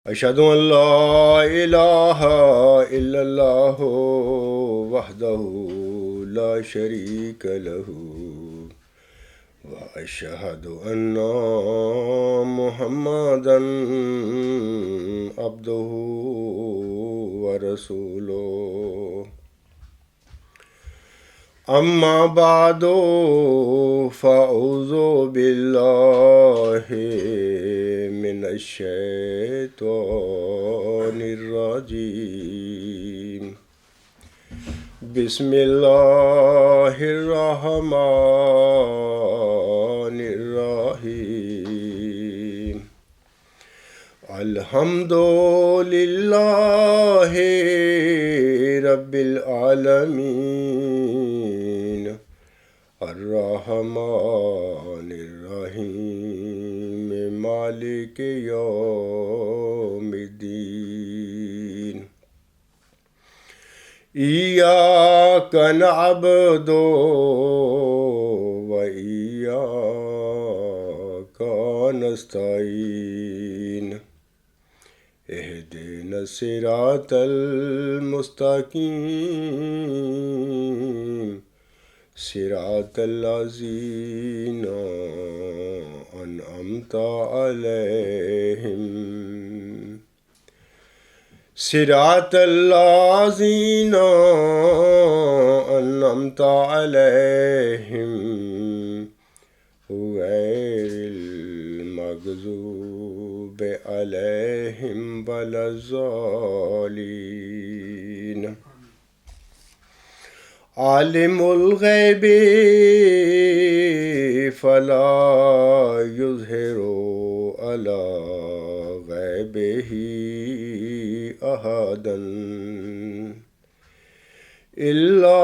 أشهد أن لا إله إلا الله وحده لا شريك له وأشهد أن محمدا عبده ورسوله أما بعد فأعوذ بالله من الشيطان الرجيم بسم الله الرحمن الرحيم الحمد لله رب العالمين الرحمن الرحيم مالك يوم الدين إياك نعبد وإياك نستعين اهدنا الصراط المستقيم صراط الذين أنعمت عليهم صراط الذين أنعمت عليهم غير المغضوب عليهم ولا الضالين عالم الغيب فلا يظهر على غيبه أحدا إلا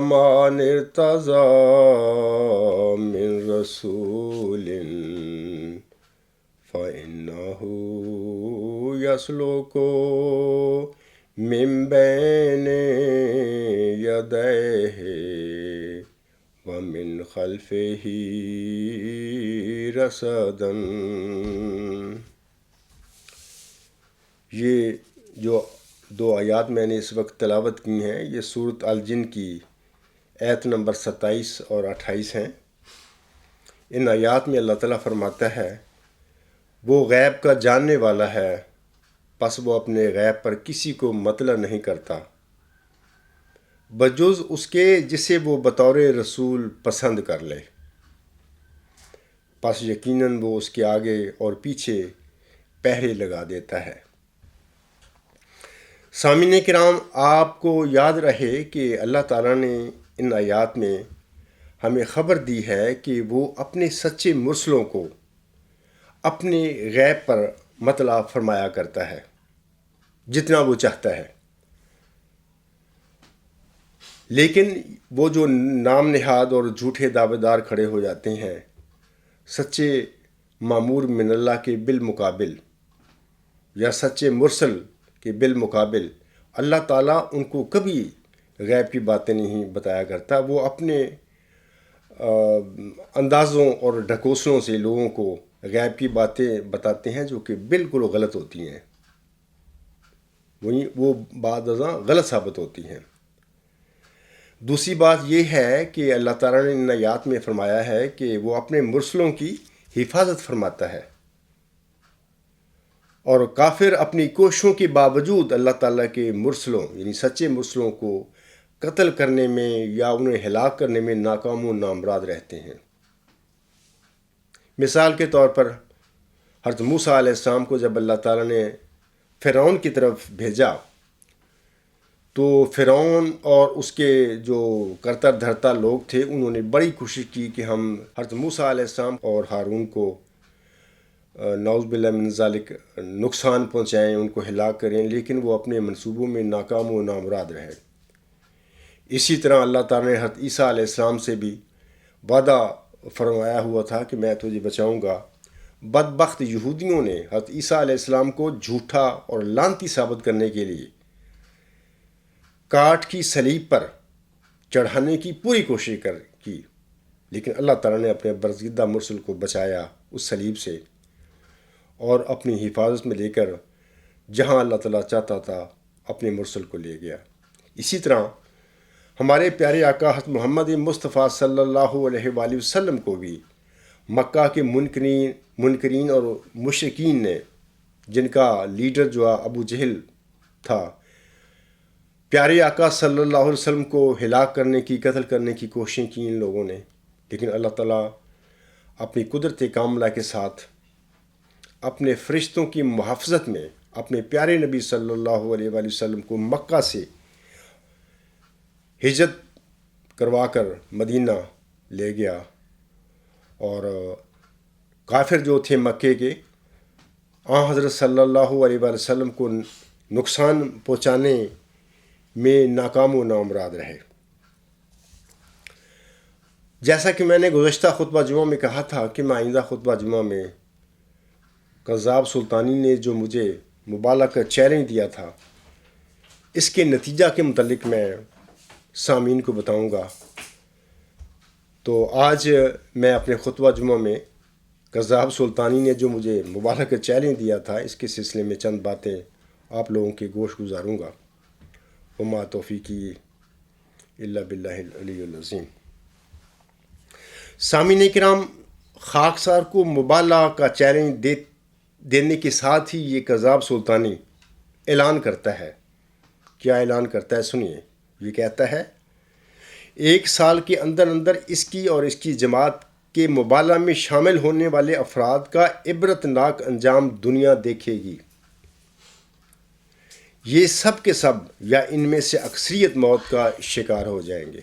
من ارتضى من رسول فإنه يسلك من بين يديه ومن خلفه رصدا. یہ جو دو آیات میں نے اس وقت تلاوت کی ہیں یہ سورۃ الجن کی آیت نمبر 27 اور 28 ہیں. ان آیات میں اللہ تعالیٰ فرماتا ہے وہ غیب کا جاننے والا ہے پس وہ اپنے غیب پر کسی کو مطلع نہیں کرتا بجز اس کے جسے وہ بطور رسول پسند کر لے، پس یقیناً وہ اس کے آگے اور پیچھے پہرے لگا دیتا ہے. سامعین کرام، آپ کو یاد رہے کہ اللہ تعالیٰ نے ان آیات میں ہمیں خبر دی ہے کہ وہ اپنے سچے مرسلوں کو اپنے غیب پر مطلع فرمایا کرتا ہے جتنا وہ چاہتا ہے، لیکن وہ جو نام نہاد اور جھوٹے دعوے دار کھڑے ہو جاتے ہیں سچے مامور من اللہ کے بالمقابل یا سچے مرسل کے بالمقابل، اللہ تعالیٰ ان کو کبھی غیب کی باتیں نہیں بتایا کرتا. وہ اپنے اندازوں اور ڈھکوسلوں سے لوگوں کو غیب کی باتیں بتاتے ہیں جو کہ بالکل غلط ہوتی ہیں، وہ بعض ازاں غلط ثابت ہوتی ہیں. دوسری بات یہ ہے کہ اللہ تعالیٰ نے ان آیات میں فرمایا ہے کہ وہ اپنے مرسلوں کی حفاظت فرماتا ہے، اور کافر اپنی کوششوں کے باوجود اللہ تعالیٰ کے مرسلوں یعنی سچے مرسلوں کو قتل کرنے میں یا انہیں ہلاک کرنے میں ناکام و نامراد رہتے ہیں. مثال کے طور پر حضرت موسیٰ علیہ السلام کو جب اللہ تعالیٰ نے فرعون کی طرف بھیجا تو فرعون اور اس کے جو کرتا دھرتا لوگ تھے انہوں نے بڑی کوشش کی کہ ہم حضرت موسیٰ علیہ السلام اور ہارون کو نعوذ باللہ من ذالک نقصان پہنچائیں، ان کو ہلاک کریں، لیکن وہ اپنے منصوبوں میں ناکام و نامراد رہے. اسی طرح اللہ تعالیٰ نے حضرت عیسیٰ علیہ السلام سے بھی وعدہ فرمایا ہوا تھا کہ میں تجھے بچاؤں گا. بدبخت یہودیوں نے حضرت عیسیٰ علیہ السلام کو جھوٹا اور لعنتی ثابت کرنے کے لیے کاٹ کی صلیب پر چڑھانے کی پوری کوشش کی، لیکن اللہ تعالیٰ نے اپنے برگزیدہ مرسل کو بچایا اس صلیب سے، اور اپنی حفاظت میں لے کر جہاں اللہ تعالیٰ چاہتا تھا اپنے مرسل کو لے گیا۔ اسی طرح ہمارے پیارے آقا حضرت محمد مصطفیٰ صلی اللہ علیہ وآلہ وسلم کو بھی مکہ کے منکرین اور مشرکین نے، جن کا لیڈر جو ابو جہل تھا، پیارے آقا صلی اللہ علیہ وسلم کو ہلاک کرنے کی، قتل کرنے کی کوششیں کی ان لوگوں نے، لیکن اللہ تعالیٰ اپنی قدرت کاملہ کے ساتھ اپنے فرشتوں کی محافظت میں اپنے پیارے نبی صلی اللہ علیہ وآلہ وسلم کو مکہ سے ہجرت کروا کر مدینہ لے گیا، اور کافر جو تھے مکے کے، حضرت صلی اللہ علیہ وآلہ وسلم کو نقصان پہنچانے میں ناکام و نامراد رہے۔ جیسا کہ میں نے گزشتہ خطبہ جمعہ میں کہا تھا کہ میں آئندہ خطبہ جمعہ میں قذاب سلطانی نے جو مجھے مبالغہ کا چیلنج دیا تھا، اس کے نتیجہ کے متعلق میں سامعین کو بتاؤں گا۔ تو آج میں اپنے خطبہ جمعہ میں قذاب سلطانی نے جو مجھے مبالغہ کا چیلنج دیا تھا، اس کے سلسلے میں چند باتیں آپ لوگوں کے گوش گزاروں گا۔ وما توفیقی الا باللہ العلی العظیم۔ سامعین کرام، خاکسار کو مبالغہ کا چیلنج دینے کے ساتھ ہی یہ قذاب سلطانی اعلان کرتا ہے۔ کیا اعلان کرتا ہے؟ سنیے۔ یہ کہتا ہے 1 سال کے اندر اندر اس کی اور اس کی جماعت کے مبالغہ میں شامل ہونے والے افراد کا عبرتناک انجام دنیا دیکھے گی۔ یہ سب کے سب یا ان میں سے اکثریت موت کا شکار ہو جائیں گے،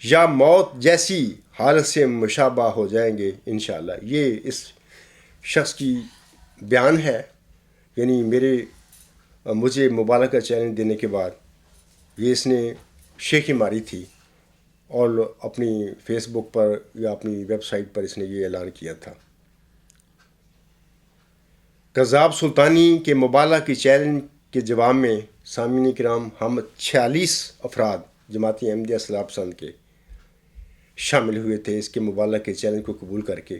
یا موت جیسی حالت سے مشابہ ہو جائیں گے انشاءاللہ۔ یہ اس شخص کی بیان ہے، یعنی مجھے مبالغہ کا چیلنج دینے کے بعد یہ اس نے شیخی ماری تھی، اور اپنی فیس بک پر یا اپنی ویب سائٹ پر اس نے یہ اعلان کیا تھا۔ قذاب سلطانی کے مبالغہ کی چیلنج کے جواب میں سامعین کرام، ہم 46 افراد جماعت احمدیہ اصلاح پسند کے شامل ہوئے تھے اس کے مبالغہ کے چیلنج کو قبول کر کے۔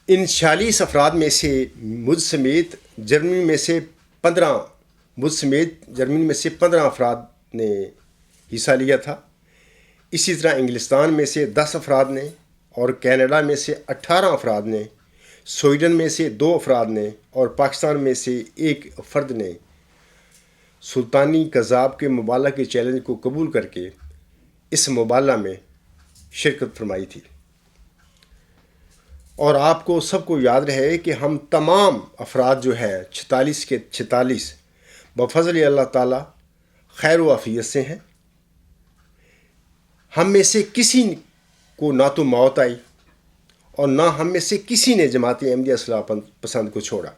ان 46 افراد میں سے مجھ سمیت جرمنی میں سے 15 افراد نے حصہ لیا تھا۔ اسی طرح انگلستان میں سے 10 افراد نے، اور کینیڈا میں سے 18 افراد نے، سویڈن میں سے 2 افراد نے، اور پاکستان میں سے 1 فرد نے سلطانی قذاب کے مبالغہ کے چیلنج کو قبول کر کے اس مبالغہ میں شرکت فرمائی تھی۔ اور آپ کو سب کو یاد رہے کہ ہم تمام افراد جو ہے 46 کے 46 بفضل اللہ تعالیٰ خیر و عافیت سے ہیں۔ ہم میں سے کسی کو نہ تو موت آئی، اور نہ ہم میں سے کسی نے جماعت احمدیہ اصلاح پسند کو چھوڑا،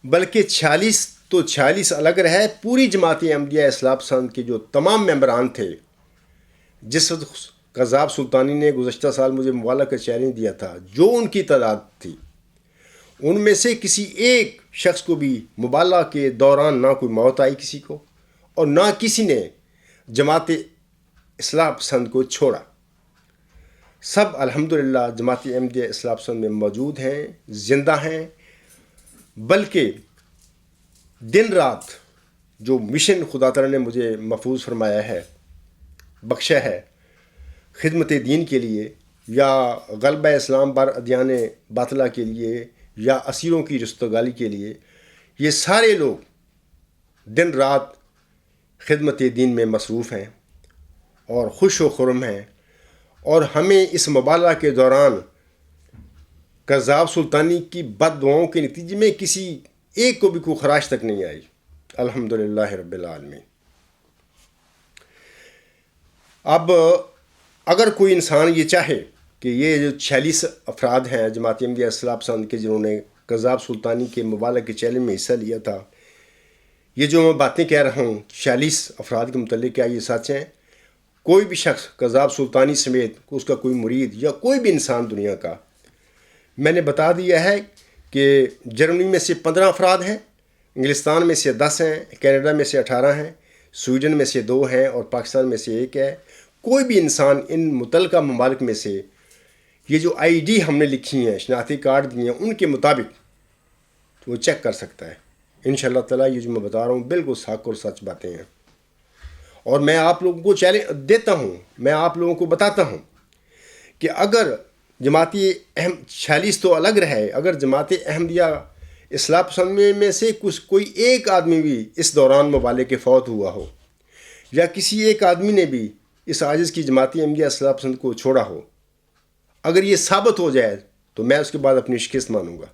بلکہ 46 الگ رہے۔ پوری جماعت احمدیہ اصلاح پسند کے جو تمام ممبران تھے، جس وقت قذاب سلطانی نے گزشتہ سال مجھے مبالغہ کا چیلنج دیا تھا، جو ان کی تعداد تھی، ان میں سے کسی ایک شخص کو بھی مبالغہ کے دوران نہ کوئی موت آئی کسی کو، اور نہ کسی نے جماعت اصلاح پسند کو چھوڑا۔ سب الحمدللہ جماعت احمدیہ اصلاح پسند میں موجود ہیں، زندہ ہیں، بلکہ دن رات جو مشن خدا تعالیٰ نے مجھے محفوظ فرمایا ہے، بخشا ہے خدمت دین کے لیے، یا غلبہ اسلام بر ادیان باطلہ کے لیے، یا اسیروں کی رستگاری کے لیے، یہ سارے لوگ دن رات خدمت دین میں مصروف ہیں اور خوش و خرم ہیں۔ اور ہمیں اس مبالغہ کے دوران قذاب سلطانی کی بد دعاؤں کے نتیجے میں کسی ایک کو بھی کوئی خراش تک نہیں آئی، الحمدللہ رب العالمین۔ اب اگر کوئی انسان یہ چاہے کہ یہ جو 46 افراد ہیں جماعت احمدیہ اصلاح پسند کے جنہوں نے قذاب سلطانی کے مبالغہ کے چیلنج میں حصہ لیا تھا، یہ جو میں باتیں کہہ رہا ہوں 46 افراد کے متعلق، کیا یہ سچ ہیں؟ کوئی بھی شخص قذاب سلطانی سمیت اس کا کوئی مرید یا کوئی بھی انسان دنیا کا، میں نے بتا دیا ہے کہ جرمنی میں سے 15 افراد ہیں، انگلستان میں سے 10 ہیں، کینیڈا میں سے 18 ہیں، سویڈن میں سے 2 ہیں، اور پاکستان میں سے 1 ہے۔ کوئی بھی انسان ان متعلقہ ممالک میں سے یہ جو آئی ڈی ہم نے لکھی ہیں، شناختی کارڈ دیے ہیں، ان کے مطابق وہ چیک کر سکتا ہے۔ انشاءاللہ تعالیٰ یہ جو میں بتا رہا ہوں بالکل حق اور سچ باتیں ہیں، اور میں آپ لوگوں کو چیلنج دیتا ہوں، میں آپ لوگوں کو بتاتا ہوں کہ اگر جماعتی 46 تو الگ رہے، اگر جماعت احمدیہ اصلاح پسند میں سے کوئی ایک آدمی بھی اس دوران مبالغے کے فوت ہوا ہو، یا کسی ایک آدمی نے بھی اس عاجز کی جماعتی احمدیہ اصلاح پسند کو چھوڑا ہو، اگر یہ ثابت ہو جائے تو میں اس کے بعد اپنی شکست مانوں گا۔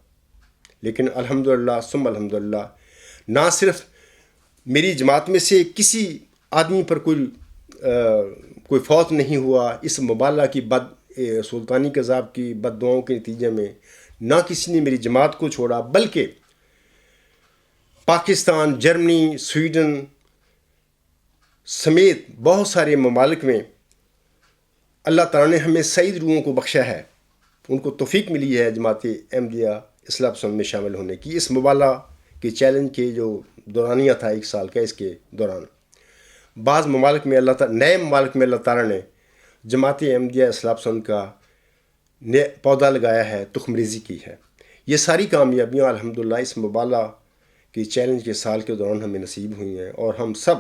لیکن الحمدللہ ثم الحمدللہ، نہ صرف میری جماعت میں سے کسی آدمی پر کوئی فوت نہیں ہوا اس مبالغہ کی سلطانی قذاب کی بد دعاؤں کے نتیجے میں، نہ کسی نے میری جماعت کو چھوڑا، بلکہ پاکستان، جرمنی، سویڈن سمیت بہت سارے ممالک میں اللہ تعالیٰ نے ہمیں سعید روحوں کو بخشا ہے، ان کو توفیق ملی ہے جماعت احمدیہ اصلاح پسند میں شامل ہونے کی۔ اس مبالغہ کے چیلنج کے جو دورانیہ تھا 1 سال کا، اس کے دوران بعض ممالک میں نئے ممالک میں اللہ تعالیٰ نے جماعت احمدیہ اصلاح پسند کا پودا لگایا ہے، تخم ریزی کی ہے۔ یہ ساری کامیابیاں الحمدللہ اس مبالغہ کے چیلنج کے سال کے دوران ہمیں نصیب ہوئی ہیں، اور ہم سب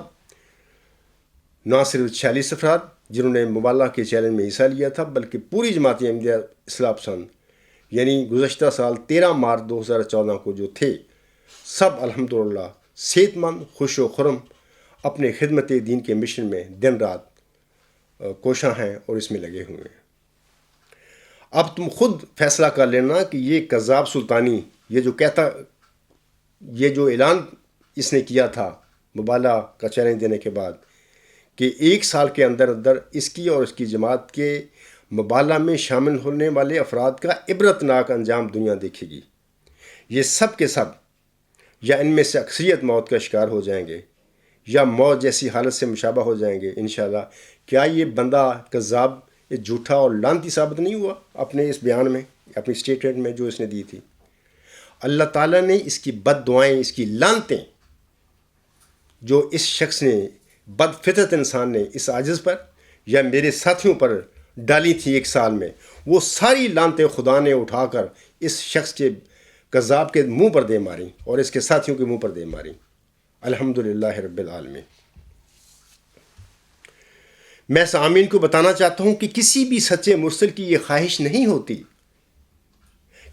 نہ صرف 46 افراد جنہوں نے مبالغہ کے چیلنج میں حصہ لیا تھا، بلکہ پوری جماعت احمدیہ اصلاح پسند، یعنی گزشتہ سال 13 مارچ 2014 کو جو تھے، سب الحمدللہ صحت مند، خوش و خرم اپنے خدمت دین کے مشن میں دن رات کوشاں ہیں اور اس میں لگے ہوئے ہیں۔ اب تم خود فیصلہ کر لینا کہ یہ قذاب سلطانی، یہ جو اعلان اس نے کیا تھا مبالغہ کا چیلنج دینے کے بعد، کہ 1 سال کے اندر اندر اس کی اور اس کی جماعت کے مبالغہ میں شامل ہونے والے افراد کا عبرتناک انجام دنیا دیکھے گی۔ یہ سب کے سب یا ان میں سے اکثریت موت کا شکار ہو جائیں گے، یا موت جیسی حالت سے مشابہ ہو جائیں گے انشاءاللہ۔ کیا یہ بندہ قذاب، یہ جھوٹا اور لعنتی ثابت نہیں ہوا اپنے اس بیان میں، اپنی اسٹیٹمنٹ میں جو اس نے دی تھی؟ اللہ تعالیٰ نے اس کی بد دعائیں، اس کی لعنتیں جو اس شخص نے، بد فطرت انسان نے اس عاجز پر یا میرے ساتھیوں پر ڈالی تھی 1 سال میں، وہ ساری لعنتیں خدا نے اٹھا کر اس شخص کے قذاب کے منہ پر دے ماری اور اس کے ساتھیوں کے منہ پر دے ماری۔ الحمدللہ رب العالمین۔ میں سامعین کو بتانا چاہتا ہوں کہ کسی بھی سچے مرسل کی یہ خواہش نہیں ہوتی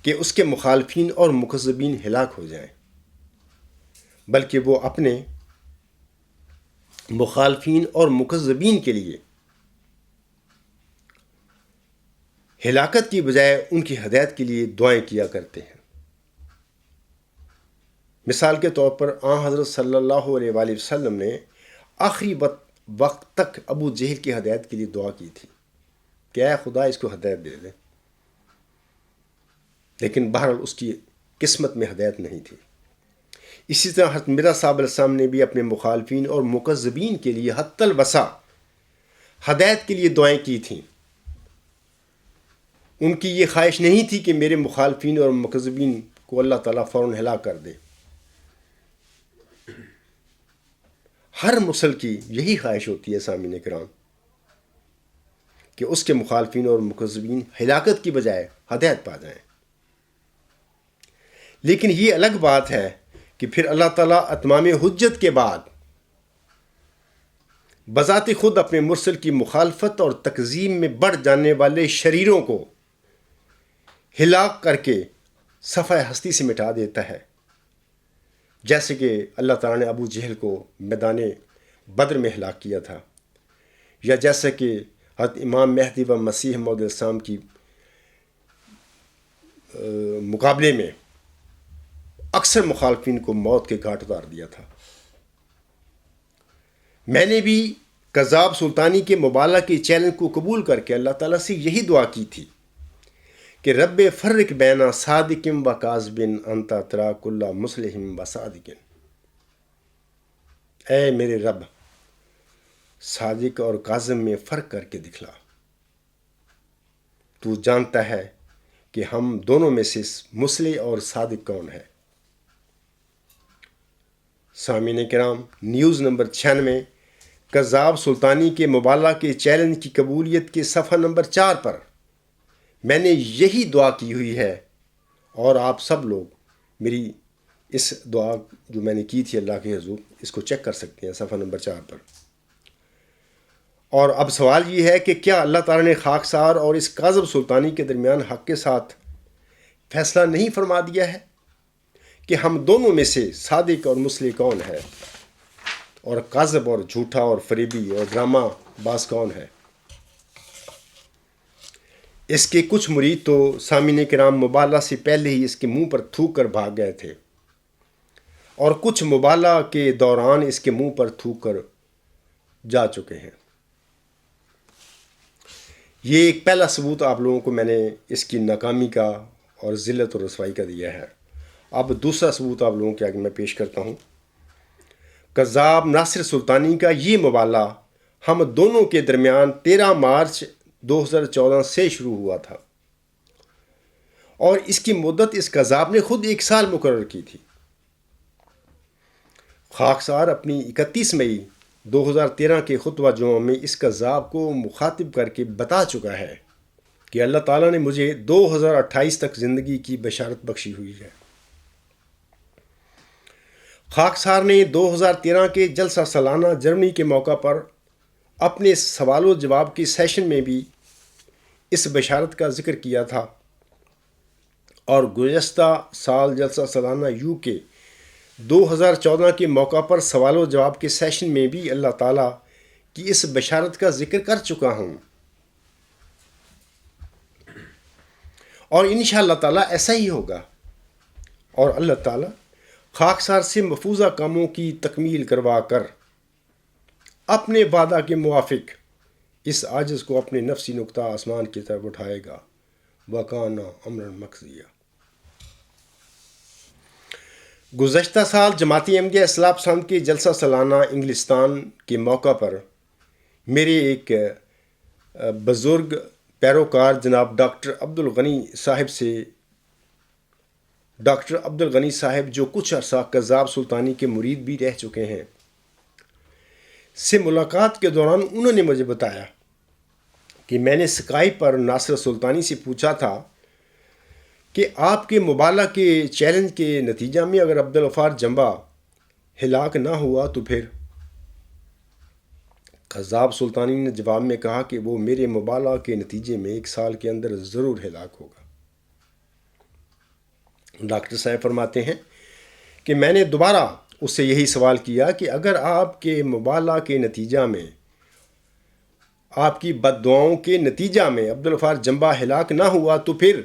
کہ اس کے مخالفین اور مکذبین ہلاک ہو جائیں، بلکہ وہ اپنے مخالفین اور مکذبین کے لیے ہلاکت کی بجائے ان کی ہدایت کے لیے دعائیں کیا کرتے ہیں۔ مثال کے طور پر حضرت صلی اللہ علیہ وآلہ وسلم نے آخری وقت تک ابو جہل کی ہدایت کے لیے دعا کی تھی کہ اے خدا اس کو ہدایت دے دے، لیکن بہرحال اس کی قسمت میں ہدایت نہیں تھی۔ اسی طرح حضرت مرزا صاحب علیہ السلام نے بھی اپنے مخالفین اور مکذبین کے لیے حتی الوسع ہدایت کے لیے دعائیں کی تھیں۔ ان کی یہ خواہش نہیں تھی کہ میرے مخالفین اور مکذبین کو اللہ تعالیٰ فوراً ہلاک کر دے۔ ہر مسلم کی یہی خواہش ہوتی ہے سامعین کرام کہ اس کے مخالفین اور مکذبین ہلاکت کی بجائے ہدایت پا جائیں۔ لیکن یہ الگ بات ہے کہ پھر اللہ تعالیٰ اتمام حجت کے بعد بذات خود اپنے مرسل کی مخالفت اور تکذیب میں بڑھ جانے والے شریروں کو ہلاک کر کے صفحہ ہستی سے مٹا دیتا ہے، جیسے کہ اللہ تعالیٰ نے ابو جہل کو میدان بدر میں ہلاک کیا تھا، یا جیسے کہ حضرت امام مہدی و مسیح موعود علیہ السلام کی مقابلے میں اکثر مخالفین کو موت کے گھاٹ اتار دیا تھا۔ میں نے بھی قذاب سلطانی کے مبالغہ کے چیلنج کو قبول کر کے اللہ تعالیٰ سے یہی دعا کی تھی کہ رب فرق بین صادق و کاذب انت ترا کل مصلح و صادق۔ اے میرے رب، صادق اور کاذب میں فرق کر کے دکھلا، تو جانتا ہے کہ ہم دونوں میں سے مصلح اور صادق کون ہے۔ سامعین کرام، نیوز نمبر 96 قذاب سلطانی کے مبالغہ کے چیلنج کی قبولیت کے صفحہ نمبر 4 پر میں نے یہی دعا کی ہوئی ہے، اور آپ سب لوگ میری اس دعا جو میں نے کی تھی اللہ کے حضور، اس کو چیک کر سکتے ہیں صفحہ نمبر 4 پر۔ اور اب سوال یہ ہے کہ کیا اللہ تعالیٰ نے خاکسار اور اس کاظم سلطانی کے درمیان حق کے ساتھ فیصلہ نہیں فرما دیا ہے کہ ہم دونوں میں سے صادق اور مصلح کون ہے، اور کاذب اور جھوٹا اور فریبی اور ڈرامہ باز کون ہے؟ اس کے کچھ مرید تو سامعین کرام مبالغہ سے پہلے ہی اس کے منہ پر تھوک کر بھاگ گئے تھے، اور کچھ مبالغہ کے دوران اس کے منہ پر تھوک کر جا چکے ہیں۔ یہ ایک پہلا ثبوت آپ لوگوں کو میں نے اس کی ناکامی کا اور ذلت اور رسوائی کا دیا ہے۔ اب دوسرا ثبوت آپ لوگوں کے آگے میں پیش کرتا ہوں۔ کذاب ناصر سلطانی کا یہ مبالغہ ہم دونوں کے درمیان 13 مارچ 2014 سے شروع ہوا تھا، اور اس کی مدت اس کذاب نے خود 1 سال مقرر کی تھی۔ خاکسار اپنی 31 مئی 2013 کے خطبہ جمعہ میں اس کذاب کو مخاطب کر کے بتا چکا ہے کہ اللہ تعالیٰ نے مجھے 2028 تک زندگی کی بشارت بخشی ہوئی ہے۔ خاکسار نے 2013 کے جلسہ سالانہ جرمنی کے موقع پر اپنے سوال و جواب کے سیشن میں بھی اس بشارت کا ذکر کیا تھا، اور گزشتہ سال جلسہ سالانہ یو کے 2014 کے موقع پر سوال و جواب کے سیشن میں بھی اللہ تعالیٰ کی اس بشارت کا ذکر کر چکا ہوں، اور انشاءاللہ تعالیٰ ایسا ہی ہوگا، اور اللہ تعالیٰ خاکسار سے مفروضہ کاموں کی تکمیل کروا کر اپنے وعدہ کے موافق اس عاجز کو اپنے نفسی نقطہ آسمان کی طرف اٹھائے گا۔ وَكَانَ أَمْرًا مَقْضِيًّا۔ گزشتہ سال جماعت احمدیہ اصلاح پسند کے جلسہ سالانہ انگلستان کے موقع پر میرے ایک بزرگ پیروکار جناب ڈاکٹر عبدالغنی صاحب سے ڈاکٹر عبدالغنی صاحب جو کچھ عرصہ کذاب سلطانی کے مرید بھی رہ چکے ہیں سے ملاقات کے دوران انہوں نے مجھے بتایا کہ میں نے اسکائپ پر ناصر سلطانی سے پوچھا تھا کہ آپ کے مبالغہ کے چیلنج کے نتیجہ میں اگر عبدالغفار جمبا ہلاک نہ ہوا تو پھر؟ کذاب سلطانی نے جواب میں کہا کہ وہ میرے مبالغہ کے نتیجے میں 1 سال کے اندر ضرور ہلاک ہوگا۔ ڈاکٹر صاحب فرماتے ہیں کہ میں نے دوبارہ اس سے یہی سوال کیا کہ اگر آپ کے مبالغہ کے نتیجہ میں، آپ کی بد دعاؤں کے نتیجہ میں عبدالغفار جمبا ہلاک نہ ہوا تو پھر؟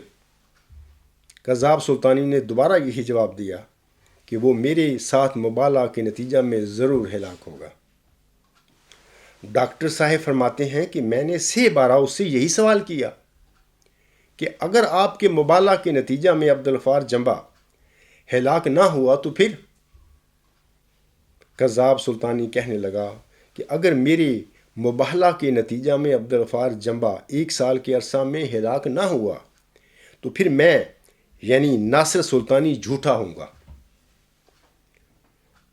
کذاب سلطانی نے دوبارہ یہی جواب دیا کہ وہ میرے ساتھ مبالغہ کے نتیجہ میں ضرور ہلاک ہوگا۔ ڈاکٹر صاحب فرماتے ہیں کہ میں نے 3 بار اس سے یہی سوال کیا کہ اگر آپ کے مبالغہ کے نتیجہ میں عبدالغفار جمبا ہلاک نہ ہوا تو پھر؟ کذاب سلطانی کہنے لگا کہ اگر میرے مبالغہ کے نتیجہ میں عبدالغفار جمبا 1 سال کے عرصہ میں ہلاک نہ ہوا تو پھر میں یعنی ناصر سلطانی جھوٹا ہوں گا،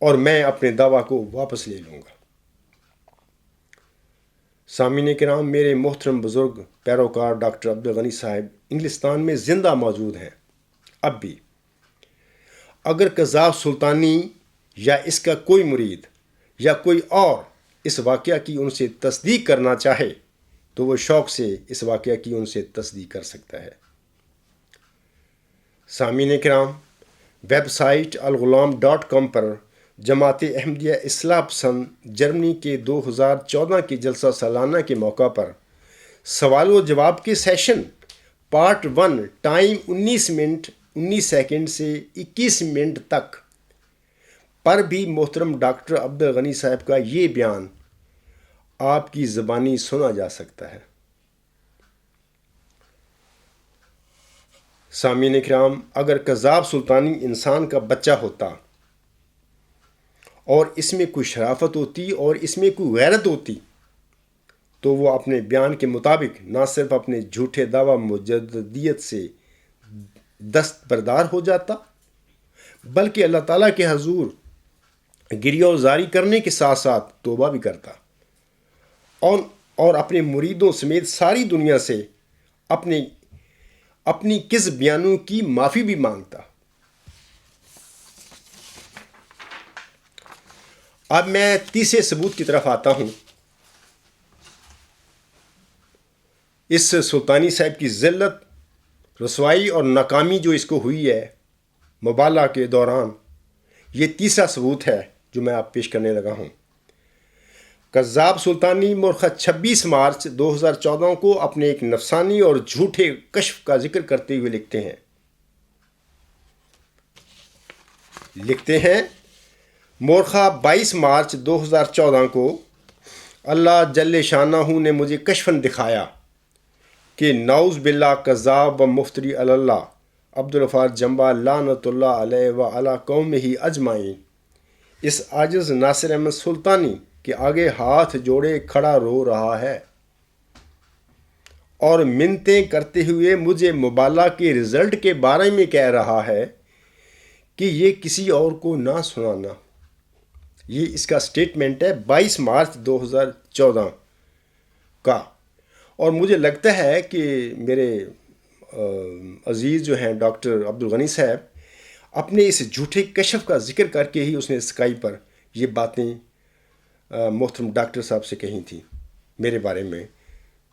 اور میں اپنے دعویٰ کو واپس لے لوں گا۔ سامعین کرام، میرے محترم بزرگ پیروکار ڈاکٹر عبدالغنی صاحب انگلستان میں زندہ موجود ہیں اب بھی۔ اگر کذاب سلطانی یا اس کا کوئی مرید یا کوئی اور اس واقعہ کی ان سے تصدیق کرنا چاہے تو وہ شوق سے اس واقعہ کی ان سے تصدیق کر سکتا ہے۔ سامعین کرام، ویب سائٹ الغلام.com پر جماعت احمدیہ اصلاح پسند جرمنی کے 2014 کے جلسہ سالانہ کے موقع پر سوال و جواب کے session part 1 time 19 minute 19 second سے 21 منٹ تک پر بھی محترم ڈاکٹر عبدالغنی صاحب کا یہ بیان آپ کی زبانی سنا جا سکتا ہے۔ سامعین کرام، اگر کذاب سلطانی انسان کا بچہ ہوتا اور اس میں کوئی شرافت ہوتی اور اس میں کوئی غیرت ہوتی تو وہ اپنے بیان کے مطابق نہ صرف اپنے جھوٹے دعویٰ مجددیت سے دستبردار ہو جاتا بلکہ اللہ تعالیٰ کے حضور گریہ و زاری کرنے کے ساتھ ساتھ توبہ بھی کرتا اور اپنے مریدوں سمیت ساری دنیا سے اپنے اپنی کذب بیانوں کی معافی بھی مانگتا۔ اب میں تیسرے ثبوت کی طرف آتا ہوں۔ اس سلطانی صاحب کی ذلت، رسوائی اور ناکامی جو اس کو ہوئی ہے مبالغہ کے دوران، یہ تیسرا ثبوت ہے جو میں آپ پیش کرنے لگا ہوں۔ قذاب سلطانی مورخہ 26 مارچ 2014 کو اپنے ایک نفسانی اور جھوٹے کشف کا ذکر کرتے ہوئے لکھتے ہیں مورخہ 22 مارچ 2014 کو اللہ جل شانہ نے مجھے کشفاً دکھایا کہ نعوذ باللہ قذاب و مفتری علی اللہ عبدالغفار جمبا لعنت اللہ علیہ و علی قومہ اجمعین اس عاجز ناصر احمد سلطانی کے آگے ہاتھ جوڑے کھڑا رو رہا ہے اور منتیں کرتے ہوئے مجھے مبالغہ کے رزلٹ کے بارے میں کہہ رہا ہے کہ یہ کسی اور کو نہ سنانا۔ یہ اس کا سٹیٹمنٹ ہے 22 مارچ 2014 کا۔ اور مجھے لگتا ہے کہ میرے عزیز جو ہیں ڈاکٹر عبدالغنی صاحب اپنے اس جھوٹے کشف کا ذکر کر کے ہی اس نے اسکائی پر یہ باتیں محترم ڈاکٹر صاحب سے کہی تھیں میرے بارے میں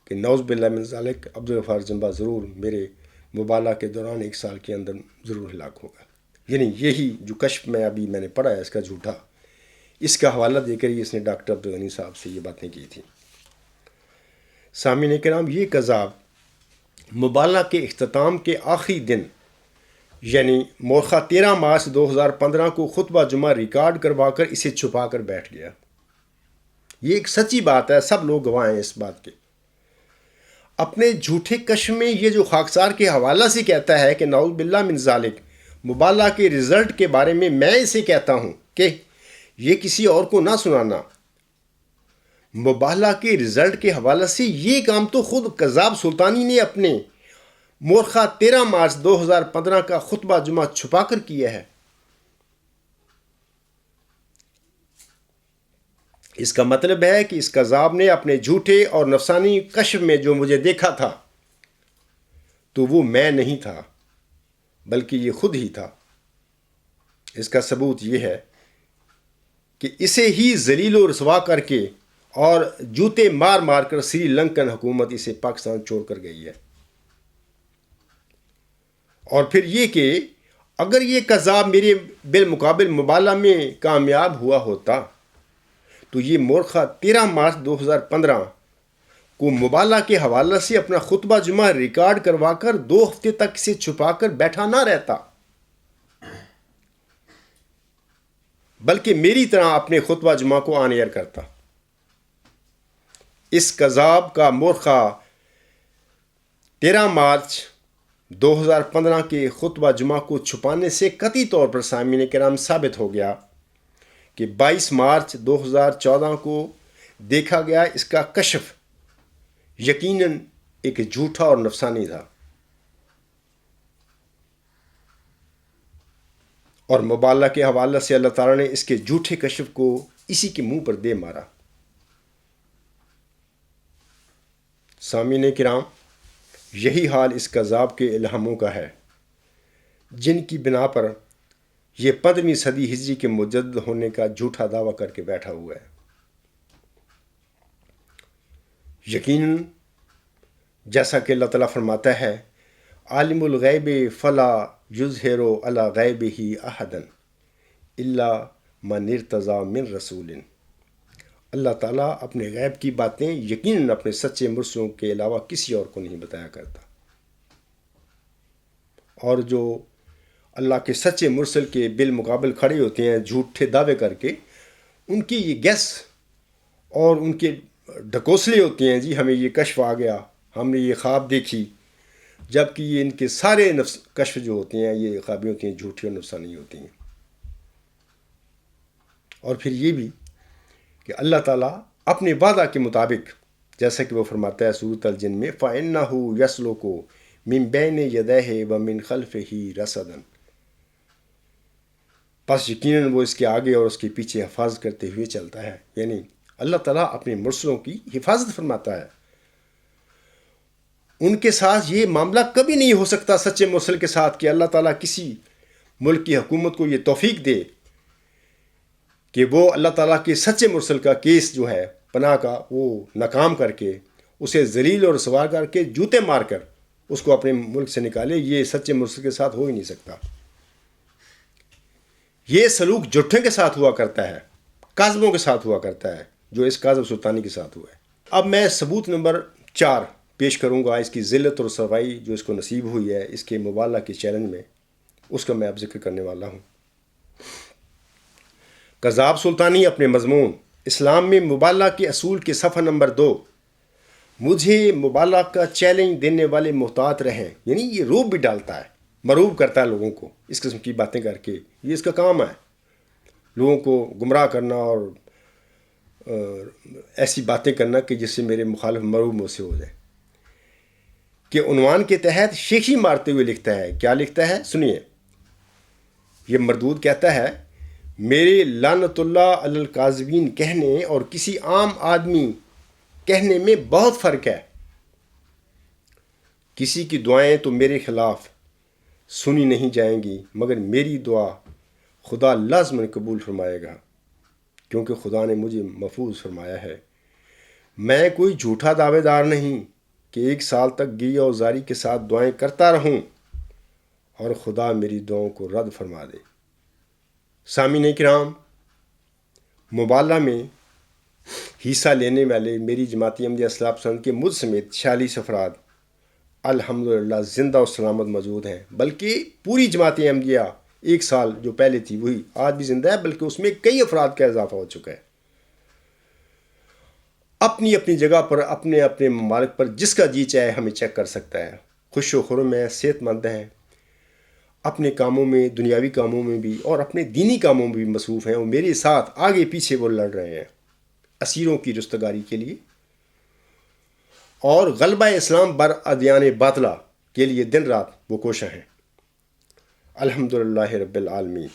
کہ نعوذ باللہ من ذالک عبدالغفار جمبا ضرور میرے مبالغہ کے دوران 1 سال کے اندر ضرور ہلاک ہوگا۔ یعنی یہی جو کشف میں نے پڑھا ہے اس کا جھوٹا، اس کا حوالہ دے کر ہی اس نے ڈاکٹر عبدالغنی صاحب سے یہ باتیں کی تھیں۔ سامعین کرام، یہ قذاب مبالغہ کے اختتام کے آخری دن یعنی مورخہ 13 مارچ 2015 کو خطبہ جمعہ ریکارڈ کروا کر اسے چھپا کر بیٹھ گیا۔ یہ ایک سچی بات ہے، سب لوگ گواہ ہیں اس بات کے۔ اپنے جھوٹے کشف میں یہ جو خاکسار کے حوالہ سے کہتا ہے کہ نعوذ باللہ من ذالک مبالغہ کے رزلٹ کے بارے میں اسے کہتا ہوں کہ یہ کسی اور کو نہ سنانا، مبالغہ کے رزلٹ کے حوالے سے یہ کام تو خود قذاب سلطانی نے اپنے مورخہ 13 مارچ 2015 کا خطبہ جمعہ چھپا کر کیا ہے۔ اس کا مطلب ہے کہ اس قذاب نے اپنے جھوٹے اور نفسانی کشف میں جو مجھے دیکھا تھا تو وہ میں نہیں تھا بلکہ یہ خود ہی تھا۔ اس کا ثبوت یہ ہے کہ اسے ہی ذلیل و رسوا کر کے اور جوتے مار مار کر سری لنکن حکومت اسے پاکستان چھوڑ کر گئی ہے۔ اور پھر یہ کہ اگر یہ قذاب میرے بالمقابل مبالغہ میں کامیاب ہوا ہوتا تو یہ مورخہ 13 مارچ 2015 کو مبالغہ کے حوالے سے اپنا خطبہ جمعہ ریکارڈ کروا کر 2 ہفتے تک اسے چھپا کر بیٹھا نہ رہتا، بلکہ میری طرح اپنے خطبہ جمعہ کو آن ایئر کرتا۔ اس قذاب کا مورخہ 13 مارچ 2015 کے خطبہ جمعہ کو چھپانے سے قطعی طور پر سامعین کرام ثابت ہو گیا کہ 22 مارچ 2014 کو دیکھا گیا اس کا کشف یقیناً ایک جھوٹا اور نفسانی تھا، اور مبالغہ کے حوالے سے اللہ تعالیٰ نے اس کے جھوٹے کشف کو اسی کے منہ پر دے مارا۔ سامعین کرام، یہی حال اس قذاب کے الہاموں کا ہے جن کی بنا پر یہ 15ویں صدی ہجری کے مجدد ہونے کا جھوٹا دعویٰ کر کے بیٹھا ہوا ہے۔ یقیناً جیسا کہ اللہ تعالیٰ فرماتا ہے عالم الغیب فلا یظہر علی غیبہ احدا الا من ارتضی من رسول۔ اللہ تعالیٰ اپنے غیب کی باتیں یقیناً اپنے سچے مرسلوں کے علاوہ کسی اور کو نہیں بتایا کرتا، اور جو اللہ کے سچے مرسل کے بالمقابل کھڑے ہوتے ہیں جھوٹے دعوے کر کے، ان کی یہ گیس اور ان کے ڈھکوسلے ہوتے ہیں، جی ہمیں یہ کشف آ گیا، ہم نے یہ خواب دیکھی، جبکہ یہ ان کے سارے کشف جو ہوتے ہیں یہ خوابیں ہوتی ہیں جھوٹی اور نفسانی ہوتی ہیں۔ اور پھر یہ بھی کہ اللہ تعالیٰ اپنے وعدہ کے مطابق جیسا کہ وہ فرماتا ہے سورۃ الجن میں فَإِنَّهُ يَسْلُكُ مِن بَيْنِ يَدَيْهِ وَمِن خَلْفِهِ رَصَدًا، پس یقیناً وہ اس کے آگے اور اس کے پیچھے حفاظت کرتے ہوئے چلتا ہے۔ یعنی اللہ تعالیٰ اپنے مرسلوں کی حفاظت فرماتا ہے، ان کے ساتھ یہ معاملہ کبھی نہیں ہو سکتا سچے مرسل کے ساتھ کہ اللہ تعالیٰ کسی ملک کی حکومت کو یہ توفیق دے کہ وہ اللہ تعالیٰ کے سچے مرسل کا کیس جو ہے پناہ کا وہ ناکام کر کے اسے ذلیل اور رسوا کر کے جوتے مار کر اس کو اپنے ملک سے نکالے. یہ سچے مرسل کے ساتھ ہو ہی نہیں سکتا. یہ سلوک جٹھے کے ساتھ ہوا کرتا ہے، کاذبوں کے ساتھ ہوا کرتا ہے، جو اس کاذب سلطانی کے ساتھ ہوا ہے. اب میں ثبوت نمبر 4 پیش کروں گا اس کی ذلت اور رسوائی جو اس کو نصیب ہوئی ہے اس کے مبالغہ کے چیلنج میں. اس کا میں اب ذکر کرنے والا ہوں. کذاب سلطانی اپنے مضمون اسلام میں مبالغہ کے اصول کے صفحہ نمبر 2. مجھے مبالغہ کا چیلنج دینے والے محتاط رہیں. یعنی یہ روب بھی ڈالتا ہے، مروب کرتا ہے لوگوں کو اس قسم کی باتیں کر کے. یہ اس کا کام ہے، لوگوں کو گمراہ کرنا اور ایسی باتیں کرنا کہ جس سے میرے مخالف مروب مجھ سے ہو جائے. کہ عنوان کے تحت شیخی مارتے ہوئے لکھتا ہے. کیا لکھتا ہے سنیے. یہ مردود کہتا ہے میرے لعنت اللہ علی الکاذبین کہنے اور کسی عام آدمی کہنے میں بہت فرق ہے. کسی کی دعائیں تو میرے خلاف سنی نہیں جائیں گی مگر میری دعا خدا لازماً قبول فرمائے گا کیونکہ خدا نے مجھے محفوظ فرمایا ہے. میں کوئی جھوٹا دعوے دار نہیں کہ 1 سال تک گریہ و زاری کے ساتھ دعائیں کرتا رہوں اور خدا میری دعاؤں کو رد فرما دے. سامعین کرام، مبالغہ میں حصہ لینے والے میری جماعت احمدیہ اصلاح پسند کے مجھ سمیت 46 افراد الحمدللہ زندہ و سلامت موجود ہیں. بلکہ پوری جماعت احمدیہ 1 سال جو پہلے تھی وہی آج بھی زندہ ہے، بلکہ اس میں کئی افراد کا اضافہ ہو چکا ہے. اپنی اپنی جگہ پر اپنے اپنے ممالک پر جس کا جی چاہے ہمیں چیک کر سکتا ہے. خوش و خرم ہیں، صحت مند ہیں، اپنے کاموں میں، دنیاوی کاموں میں بھی اور اپنے دینی کاموں میں بھی مصروف ہیں. اور میرے ساتھ آگے پیچھے وہ لڑ رہے ہیں اسیروں کی رستگاری کے لیے اور غلبہ اسلام بر ادیان باطلہ کے لیے دن رات وہ کوشاں ہیں. الحمدللہ رب العالمین.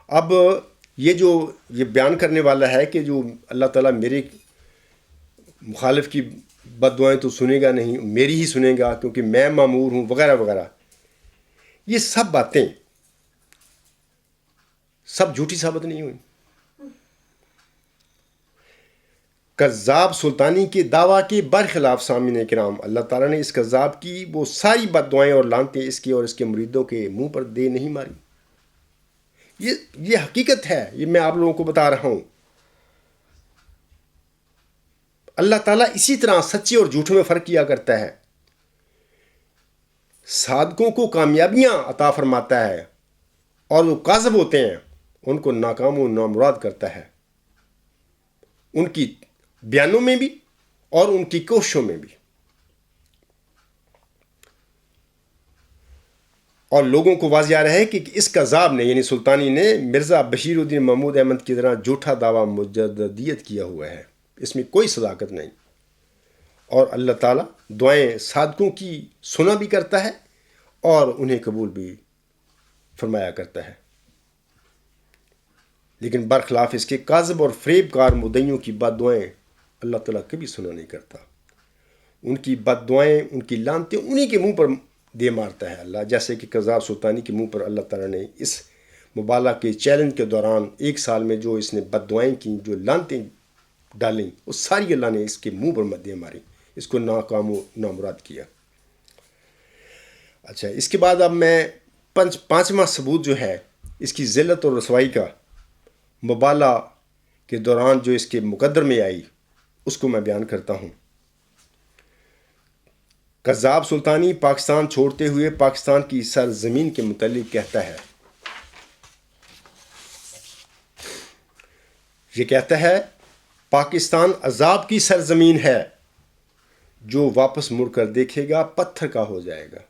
اب یہ بیان کرنے والا ہے کہ جو اللہ تعالیٰ میرے مخالف کی بد دعائیں تو سنے گا نہیں، میری ہی سنے گا کیونکہ میں مامور ہوں وغیرہ وغیرہ. یہ سب باتیں سب جھوٹی ثابت نہیں ہوئی. کذاب سلطانی کے دعویٰ کے برخلاف سامعین کرام اللہ تعالیٰ نے اس کذاب کی وہ ساری بد دعائیں اور لعنتیں اس کے اور اس کے مریدوں کے منہ پر دے نہیں ماری. یہ حقیقت ہے، یہ میں آپ لوگوں کو بتا رہا ہوں. اللہ تعالیٰ اسی طرح سچے اور جھوٹوں میں فرق کیا کرتا ہے. صادقوں کو کامیابیاں عطا فرماتا ہے اور وہ کاذب ہوتے ہیں ان کو ناکام و نامراد کرتا ہے، ان کی بیانوں میں بھی اور ان کی کوششوں میں بھی. اور لوگوں کو واضح آ رہا ہے کہ اس کذاب نے یعنی سلطانی نے مرزا بشیر الدین محمود احمد کی طرح جھوٹا دعویٰ مجددیت کیا ہوا ہے. اس میں کوئی صداقت نہیں. اور اللہ تعالیٰ دعائیں صادقوں کی سنا بھی کرتا ہے اور انہیں قبول بھی فرمایا کرتا ہے. لیکن برخلاف اس کے کاذب اور فریب کار مدعیوں کی بد دعائیں اللہ تعالیٰ کبھی سنا نہیں کرتا. ان کی بد دعائیں، ان کی لعنتیں انہی کے منہ پر دے مارتا ہے اللہ. جیسے کہ کذاب سلطانی کے منہ پر اللہ تعالیٰ نے اس مبالغہ کے چیلنج کے دوران 1 سال میں جو اس نے بد دعائیں کیں، جو لعنتیں ڈالیں، وہ ساری اللہ نے اس کے منہ پر دے ماری، اس کو ناکام و نامراد کیا. اچھا، اس کے بعد اب میں 5واں ثبوت جو ہے اس کی ذلت اور رسوائی کا مبالغہ کے دوران جو اس کے مقدر میں آئی اس کو میں بیان کرتا ہوں. کذاب سلطانی پاکستان چھوڑتے ہوئے پاکستان کی سرزمین کے متعلق کہتا ہے. یہ کہتا ہے پاکستان عذاب کی سرزمین ہے، جو واپس مڑ کر دیکھے گا پتھر کا ہو جائے گا.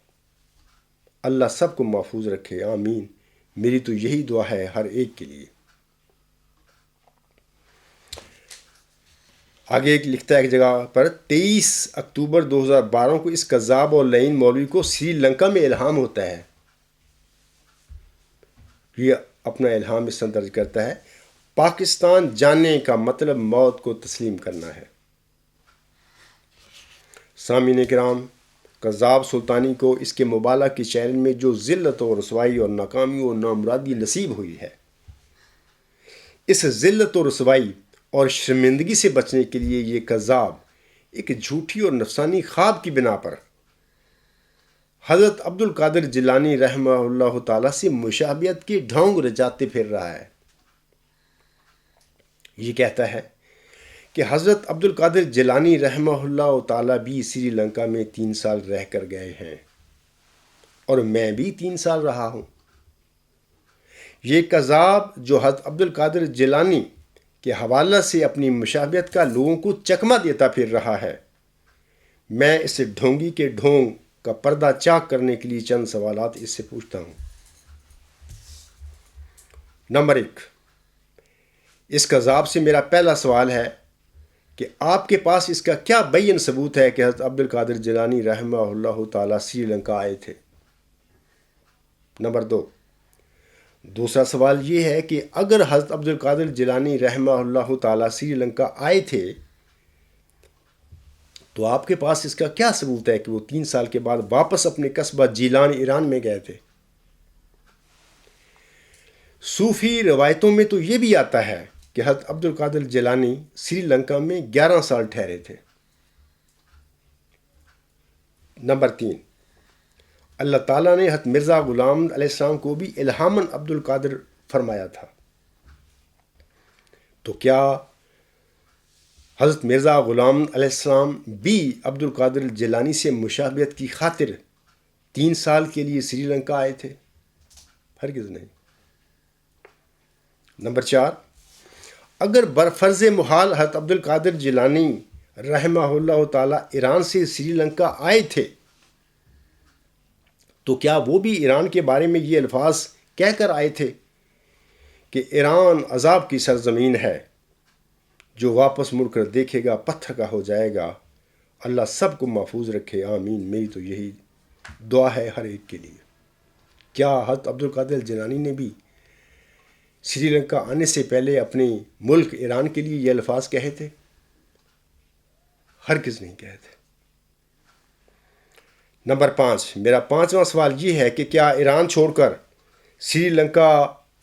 اللہ سب کو محفوظ رکھے، آمین. میری تو یہی دعا ہے ہر ایک کے لیے. آگے ایک لکھتا ہے ایک جگہ پر 23 اکتوبر 2012 کو اس کذاب اور لعین مولوی کو سری لنکا میں الہام ہوتا ہے. یہ اپنا الہام اس طرح درج کرتا ہے، پاکستان جانے کا مطلب موت کو تسلیم کرنا ہے. سامعین کرام، کذاب سلطانی کو اس کے مبالغہ کی چیلنج میں جو ذلت و رسوائی اور ناکامی و نامرادی نصیب ہوئی ہے، اس ذلت و رسوائی اور شرمندگی سے بچنے کے لیے یہ کذاب ایک جھوٹی اور نفسانی خواب کی بنا پر حضرت عبد القادر جیلانی رحمہ اللہ تعالیٰ سے مشابہت کے ڈھونگ رچاتے پھر رہا ہے۔ یہ کہتا ہے کہ حضرت عبد القادر جیلانی رحمہ اللہ تعالیٰ بھی سری لنکا میں 3 سال رہ کر گئے ہیں اور میں بھی 3 سال رہا ہوں۔ یہ کذاب جو حضرت عبد القادر جیلانی کے حوالہ سے اپنی مشابہت کا لوگوں کو چکمہ دیتا پھر رہا ہے، میں اس ڈھونگی کے ڈھونگ کا پردہ چاک کرنے کے لیے چند سوالات اس سے پوچھتا ہوں۔ نمبر 1، اس کذاب سے میرا پہلا سوال ہے کہ آپ کے پاس اس کا کیا بین ثبوت ہے کہ حضرت عبد القادر جیلانی رحمہ اللہ تعالیٰ سری لنکا آئے تھے؟ نمبر 2، دوسرا سوال یہ ہے کہ اگر حضرت عبد القادر جیلانی رحمہ اللہ تعالیٰ سری لنکا آئے تھے تو آپ کے پاس اس کا کیا ثبوت ہے کہ وہ 3 سال کے بعد واپس اپنے قصبہ جیلان ایران میں گئے تھے؟ صوفی روایتوں میں تو یہ بھی آتا ہے کہ حضرت عبد القادر جیلانی سری لنکا میں 11 سال ٹھہرے تھے۔ نمبر 3، اللہ تعالیٰ نے حضرت مرزا غلام علیہ السلام کو بھی الہاماً عبد القادر فرمایا تھا، تو کیا حضرت مرزا غلام علیہ السلام بھی عبد القادر جیلانی سے مشابہت کی خاطر 3 سال کے لیے سری لنکا آئے تھے؟ ہرگز نہیں۔ نمبر 4، اگر برفرض محال حضرت عبد القادر جیلانی رحمہ اللہ تعالیٰ ایران سے سری لنکا آئے تھے تو کیا وہ بھی ایران کے بارے میں یہ الفاظ کہہ کر آئے تھے کہ ایران عذاب کی سرزمین ہے، جو واپس مڑ کر دیکھے گا پتھر کا ہو جائے گا؟ اللہ سب کو محفوظ رکھے، آمین۔ میری تو یہی دعا ہے ہر ایک کے لیے۔ کیا حضرت عبد القادر جیلانی نے بھی سری لنکا آنے سے پہلے اپنے ملک ایران کے لیے یہ الفاظ کہے تھے؟ ہرگز نہیں کہے تھے۔ نمبر 5، میرا 5واں سوال یہ ہے کہ کیا ایران چھوڑ کر سری لنکا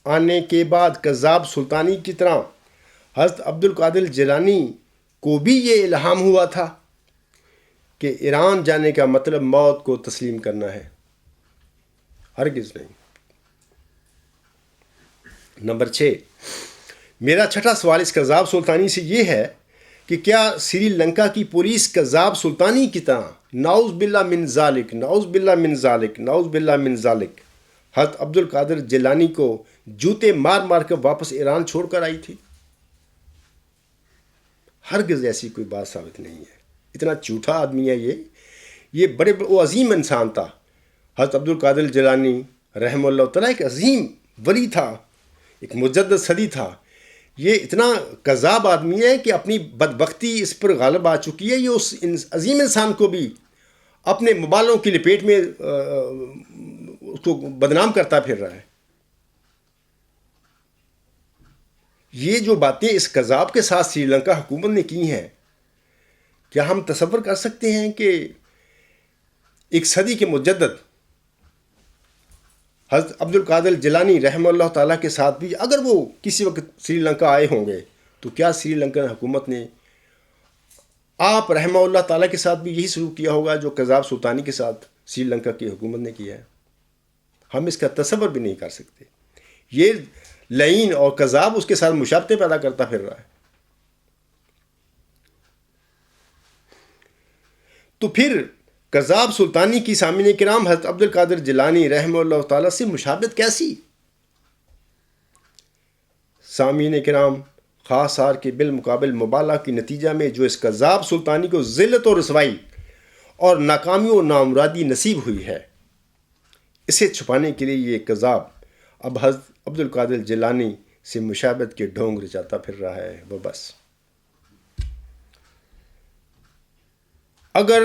آنے کے بعد کذاب سلطانی کی طرح حضرت عبد القادر جیلانی کو بھی یہ الہام ہوا تھا کہ ایران جانے کا مطلب موت کو تسلیم کرنا ہے؟ ہرگز نہیں۔ نمبر 6، میرا 6واں سوال اس کذاب سلطانی سے یہ ہے کہ کیا سری لنکا کی پولیس کذاب سلطانی کی طرح نعوذ باللہ من ذالک، نعوذ باللہ من ذالک، نعوذ باللہ من ذالک حضرت عبد القادر جیلانی کو جوتے مار مار کر واپس ایران چھوڑ کر آئی تھی؟ ہرگز ایسی کوئی بات ثابت نہیں ہے۔ اتنا جھوٹا آدمی ہے یہ بڑے وہ عظیم انسان تھا۔ حضرت عبد القادر جیلانی رحمہ اللہ تعالیٰ ایک عظیم ولی تھا، ایک مجدد صدی تھا۔ یہ اتنا کذاب آدمی ہے کہ اپنی بدبختی اس پر غالب آ چکی ہے، یہ اس عظیم انسان کو بھی اپنے مبالغوں کی لپیٹ میں اس کو بدنام کرتا پھر رہا ہے۔ یہ جو باتیں اس کذاب کے ساتھ سری لنکا حکومت نے کی ہیں، کیا ہم تصور کر سکتے ہیں کہ ایک صدی کے مجدد حضرت عبد القادر جیلانی رحمہ اللہ تعالیٰ کے ساتھ بھی اگر وہ کسی وقت سری لنکا آئے ہوں گے تو کیا سری لنکن حکومت نے آپ رحمہ اللہ تعالیٰ کے ساتھ بھی یہی سلوک کیا ہوگا جو کذاب سلطانی کے ساتھ سری لنکا کی حکومت نے کیا ہے؟ ہم اس کا تصور بھی نہیں کر سکتے۔ یہ لعین اور کذاب اس کے ساتھ مشابہتیں پیدا کرتا پھر رہا ہے۔ تو پھر کذاب سلطانی کی سامعین کرام حضرت عبد القادر جیلانی رحمہ اللہ تعالیٰ سے مشابہت کیسی؟ سامعین کرام، خاص طور کے بالمقابل مبالغہ کے نتیجہ میں جو اس کذاب سلطانی کو ذلت و رسوائی اور ناکامی و نامرادی نصیب ہوئی ہے، اسے چھپانے کے لیے یہ کذاب اب حضرت عبد القادر جیلانی سے مشابہت کے ڈھونگ رچاتا پھر رہا ہے۔ وہ بس اگر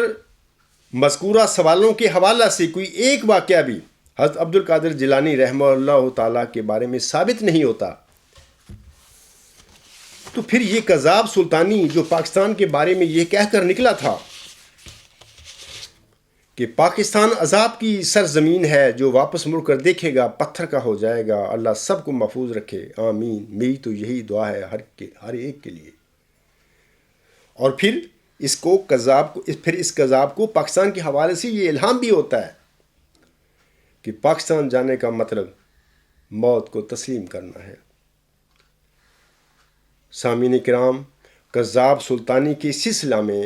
مذکورہ سوالوں کے حوالہ سے کوئی ایک واقعہ بھی حضرت عبد القادر جیلانی رحمہ اللہ تعالیٰ کے بارے میں ثابت نہیں ہوتا تو پھر یہ کذاب سلطانی جو پاکستان کے بارے میں یہ کہہ کر نکلا تھا کہ پاکستان عذاب کی سرزمین ہے، جو واپس مڑ کر دیکھے گا پتھر کا ہو جائے گا۔ اللہ سب کو محفوظ رکھے، آمین۔ میری تو یہی دعا ہے ہر ایک کے لیے۔ اور پھر اس کذاب کو پاکستان کے حوالے سے یہ الہام بھی ہوتا ہے کہ پاکستان جانے کا مطلب موت کو تسلیم کرنا ہے۔ سامعین کرام، کذاب سلطانی کے سلسلہ میں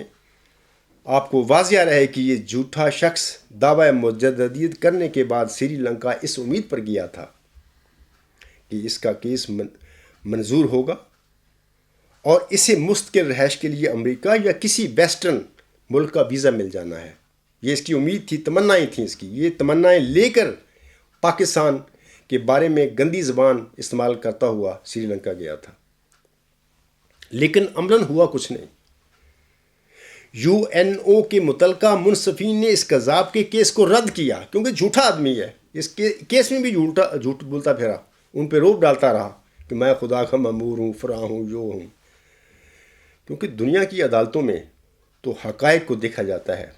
آپ کو واضح رہے کہ یہ جھوٹا شخص دعوی مجددیت کرنے کے بعد سری لنکا اس امید پر گیا تھا کہ اس کا کیس منظور ہوگا اور اسے مستقل رہائش کے لیے امریکہ یا کسی ویسٹرن ملک کا ویزا مل جانا ہے۔ یہ اس کی امید تھی، تمنائیں تھیں اس کی۔ یہ تمنائیں لے کر پاکستان کے بارے میں گندی زبان استعمال کرتا ہوا سری لنکا گیا تھا، لیکن عملاً ہوا کچھ نہیں۔ یو این او کے متعلقہ منصفین نے اس کذاب کے کیس کو رد کیا، کیونکہ جھوٹا آدمی ہے۔ اس کیس میں بھی جھوٹ بولتا پھرا، ان پہ روپ ڈالتا رہا کہ میں خدا کا مأمور ہوں، فلاں ہوں، جو ہوں۔ کیونکہ دنیا کی عدالتوں میں تو حقائق کو دیکھا جاتا ہے،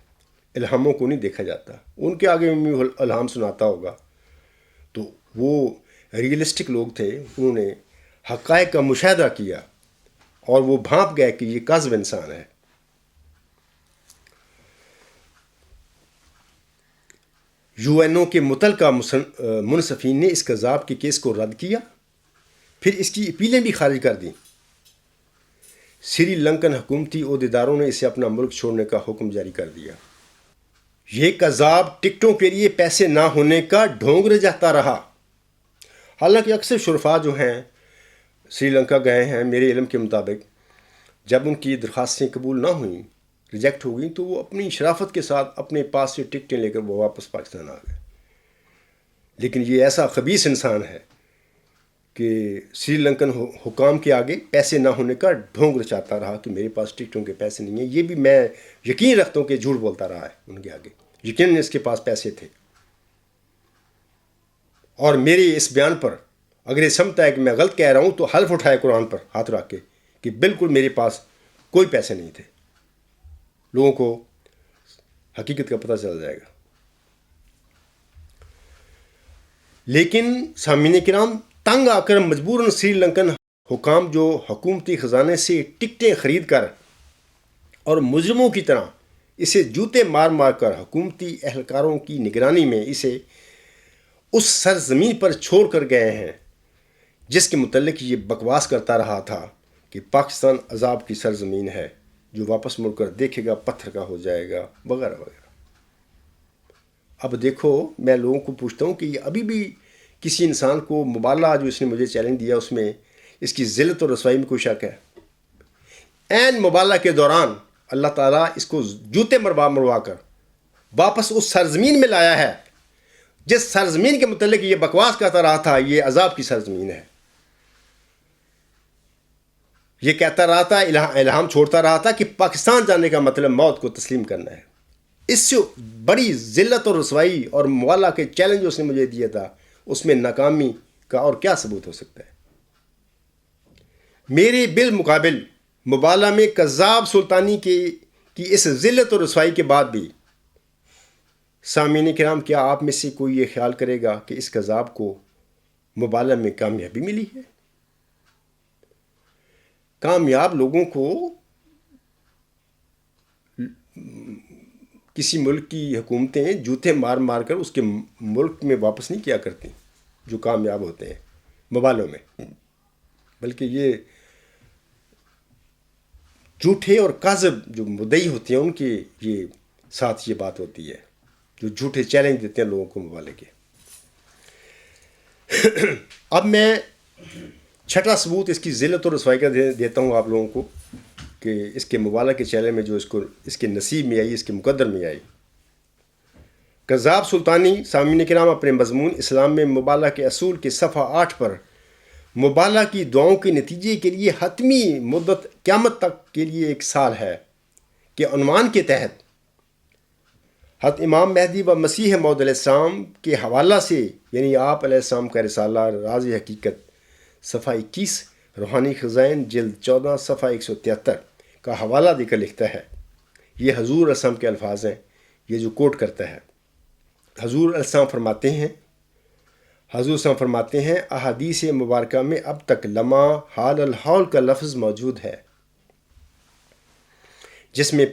الہاموں کو نہیں دیکھا جاتا۔ ان کے آگے میں الہام سناتا ہوگا تو وہ ریئلسٹک لوگ تھے، انہوں نے حقائق کا مشاہدہ کیا اور وہ بھانپ گئے کہ یہ کاذب انسان ہے۔ یو این او کے متعلقہ منصفین نے اس کذاب کے کیس کو رد کیا، پھر اس کی اپیلیں بھی خارج کر دیں۔ سری لنکن حکومتی عہدیداروں نے اسے اپنا ملک چھوڑنے کا حکم جاری کر دیا۔ یہ کذاب ٹکٹوں کے لیے پیسے نہ ہونے کا ڈھونگ رجاتا رہا۔ حالانکہ اکثر شرفاء جو ہیں سری لنکا گئے ہیں، میرے علم کے مطابق جب ان کی درخواستیں قبول نہ ہوئیں، ریجیکٹ ہو گئیں، تو وہ اپنی شرافت کے ساتھ اپنے پاس سے ٹکٹیں لے کر وہ واپس پاکستان آ گئے۔ لیکن یہ ایسا خبیث انسان ہے کہ سری لنکن حکام کے آگے پیسے نہ ہونے کا ڈھونگ رچاتا رہا کہ میرے پاس ٹکٹوں کے پیسے نہیں ہیں۔ یہ بھی میں یقین رکھتا ہوں کہ جھوٹ بولتا رہا ہے ان کے آگے، یقیناً اس کے پاس پیسے تھے۔ اور میرے اس بیان پر اگر یہ سمجھتا ہے کہ میں غلط کہہ رہا ہوں تو حلف اٹھائے قرآن پر ہاتھ رکھ کے کہ بالکل میرے پاس کوئی پیسے نہیں تھے۔ لوگوں کو حقیقت کا پتہ چل جائے گا۔ لیکن سامعین کرام، تنگ آ کر مجبوراً سری لنکن حکام جو حکومتی خزانے سے ٹکٹیں خرید کر اور مجرموں کی طرح اسے جوتے مار مار کر حکومتی اہلکاروں کی نگرانی میں اسے اس سرزمین پر چھوڑ کر گئے ہیں جس کے متعلق یہ بکواس کرتا رہا تھا کہ پاکستان عذاب کی سرزمین ہے، جو واپس مڑ کر دیکھے گا پتھر کا ہو جائے گا، وغیرہ وغیرہ۔ اب دیکھو، میں لوگوں کو پوچھتا ہوں کہ یہ ابھی بھی کسی انسان کو مبالغہ جو اس نے مجھے چیلنج دیا اس میں اس کی ذلت اور رسوائی میں کوئی شک ہے؟ عین مبالغہ کے دوران اللہ تعالیٰ اس کو جوتے مروا کر واپس اس سرزمین میں لایا ہے جس سرزمین کے متعلق یہ بکواس کرتا رہا تھا یہ عذاب کی سرزمین ہے۔ یہ کہتا رہا تھا، الہام چھوڑتا رہا تھا کہ پاکستان جانے کا مطلب موت کو تسلیم کرنا ہے۔ اس سے بڑی ذلت اور رسوائی اور مبالغہ کے چیلنج اس نے مجھے دیا تھا، اس میں ناکامی کا اور کیا ثبوت ہو سکتا ہے؟ میرے بالمقابل مبالغہ میں کذاب سلطانی کی اس ذلت اور رسوائی کے بعد بھی سامعین کرام، کیا آپ میں سے کوئی یہ خیال کرے گا کہ اس کذاب کو مبالغہ میں کامیابی ملی ہے؟ کامیاب لوگوں کو کسی ملک کی حکومتیں جوتے مار مار کر اس کے ملک میں واپس نہیں کیا کرتی جو کامیاب ہوتے ہیں مبالغوں میں، بلکہ یہ جھوٹے اور کاذب جو مدعی ہوتے ہیں ان کے یہ ساتھ یہ بات ہوتی ہے، جو جھوٹے چیلنج دیتے ہیں لوگوں کو مبالغے کے۔ اب میں چھٹا ثبوت اس کی ذلت اور رسوائی کا دیتا ہوں آپ لوگوں کو کہ اس کے مبالغہ کے چیلنج میں جو اس کے نصیب میں آئی، اس کے مقدر میں آئی۔ کذاب سلطانی، سامعین کرام، اپنے مضمون اسلام میں مبالغہ کے اصول کے صفحہ 8 پر مبالغہ کی دعاؤں کے نتیجے کے لیے حتمی مدت قیامت تک کے لیے 1 سال ہے کے عنوان کے تحت حضرت امام مہدی و مسیح موعود علیہ السلام کے حوالہ سے، یعنی آپ علیہ السلام کا رسالہ راز حقیقت صفحہ 21، روحانی خزائن جلد 14 صفحہ 173 کا حوالہ دے کر لکھتا ہے، یہ حضور رسم کے الفاظ ہیں یہ جو کوٹ کرتا ہے، حضور علیہ السلام فرماتے ہیں احادیث مبارکہ میں اب تک لما حال الحول کا لفظ موجود ہے، جس میں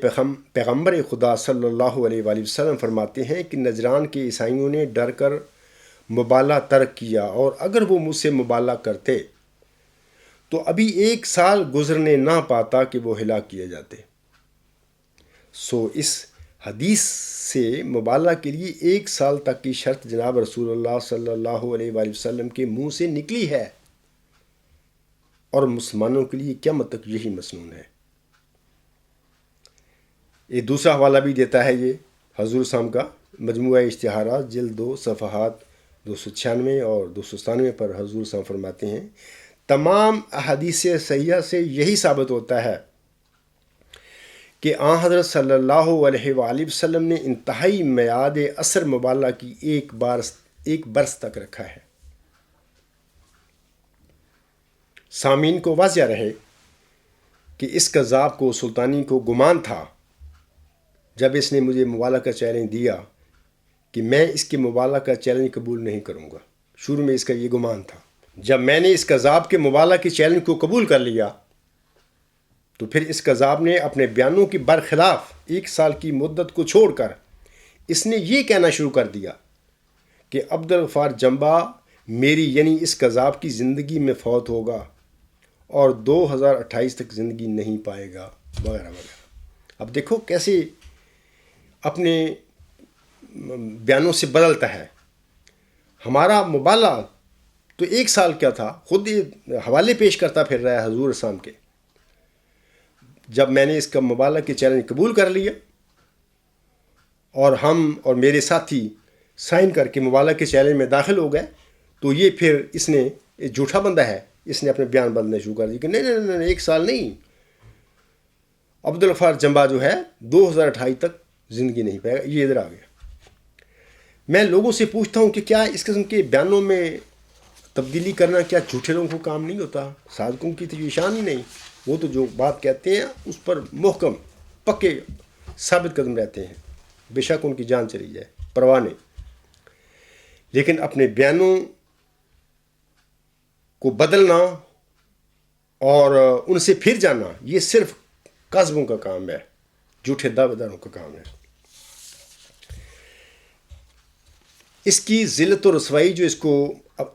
پیغمبر خدا صلی اللہ علیہ وآلہ وسلم فرماتے ہیں کہ نجران کے عیسائیوں نے ڈر کر مبالہ ترک کیا، اور اگر وہ مجھ سے مبالہ کرتے تو ابھی 1 سال گزرنے نہ پاتا کہ وہ ہلاک کیے جاتے۔ اس حدیث سے مبالہ کے لیے 1 سال تک کی شرط جناب رسول اللہ صلی اللہ علیہ وآلہ وسلم کے منہ سے نکلی ہے، اور مسلمانوں کے لیے قیامت تک یہی مسنون ہے۔ ایک دوسرا حوالہ بھی دیتا ہے یہ حضور صاحب کا مجموعہ اشتہارات جلد 2 صفحات 296 اور 297 پر حضور صاحب فرماتے ہیں تمام احادیث صحیحہ سے یہی ثابت ہوتا ہے کہ آن حضرت صلی اللہ علیہ وآلہ وسلم نے انتہائی میعاد عصر مبالغہ کی 1 برس تک رکھا ہے۔ سامعین کو واضح رہے کہ اس کذاب کو سلطانی کو گمان تھا جب اس نے مجھے مبالغہ کا چیلنج دیا کہ میں اس کے مبالغہ کا چیلنج قبول نہیں کروں گا۔ شروع میں اس کا یہ گمان تھا۔ جب میں نے اس کذاب کے مبالغہ کے چیلنج کو قبول کر لیا تو پھر اس کذاب نے اپنے بیانوں کی برخلاف 1 سال کی مدت کو چھوڑ کر اس نے یہ کہنا شروع کر دیا کہ عبدالغفار جمبا میری یعنی اس کذاب کی زندگی میں فوت ہوگا اور 2028 تک زندگی نہیں پائے گا، وغیرہ وغیرہ۔ اب دیکھو کیسے اپنے بیانوں سے بدلتا ہے۔ ہمارا مبالغہ تو 1 سال کیا تھا، خود حوالے پیش کرتا پھر رہا ہے حضور اسلام کے۔ جب میں نے اس کا مبالغہ کے چیلنج قبول کر لیا اور ہم اور میرے ساتھی سائن کر کے مبالغہ کے چیلنج میں داخل ہو گئے تو یہ پھر اس نے جھوٹا بندہ ہے، اس نے اپنے بیان بدلنے شروع کر دی کہ نہیں 1 سال نہیں، عبدالغفار جمبا جو ہے 2028 تک زندگی نہیں پائے گا۔ یہ ادھر آ گیا۔ میں لوگوں سے پوچھتا ہوں کہ کیا اس قسم کے بیانوں میں تبدیلی کرنا کیا جھوٹے لوگوں کو کام نہیں ہوتا؟ صادقوں کی تو یہ شان ہی نہیں، وہ تو جو بات کہتے ہیں اس پر محکم پکے ثابت قدم رہتے ہیں، بے شک ان کی جان چلی جائے پرواہ نہیں۔ لیکن اپنے بیانوں کو بدلنا اور ان سے پھر جانا یہ صرف کاذبوں کا کام ہے، جھوٹے دعوے داروں کا کام ہے۔ اس کی ذلت و رسوائی جو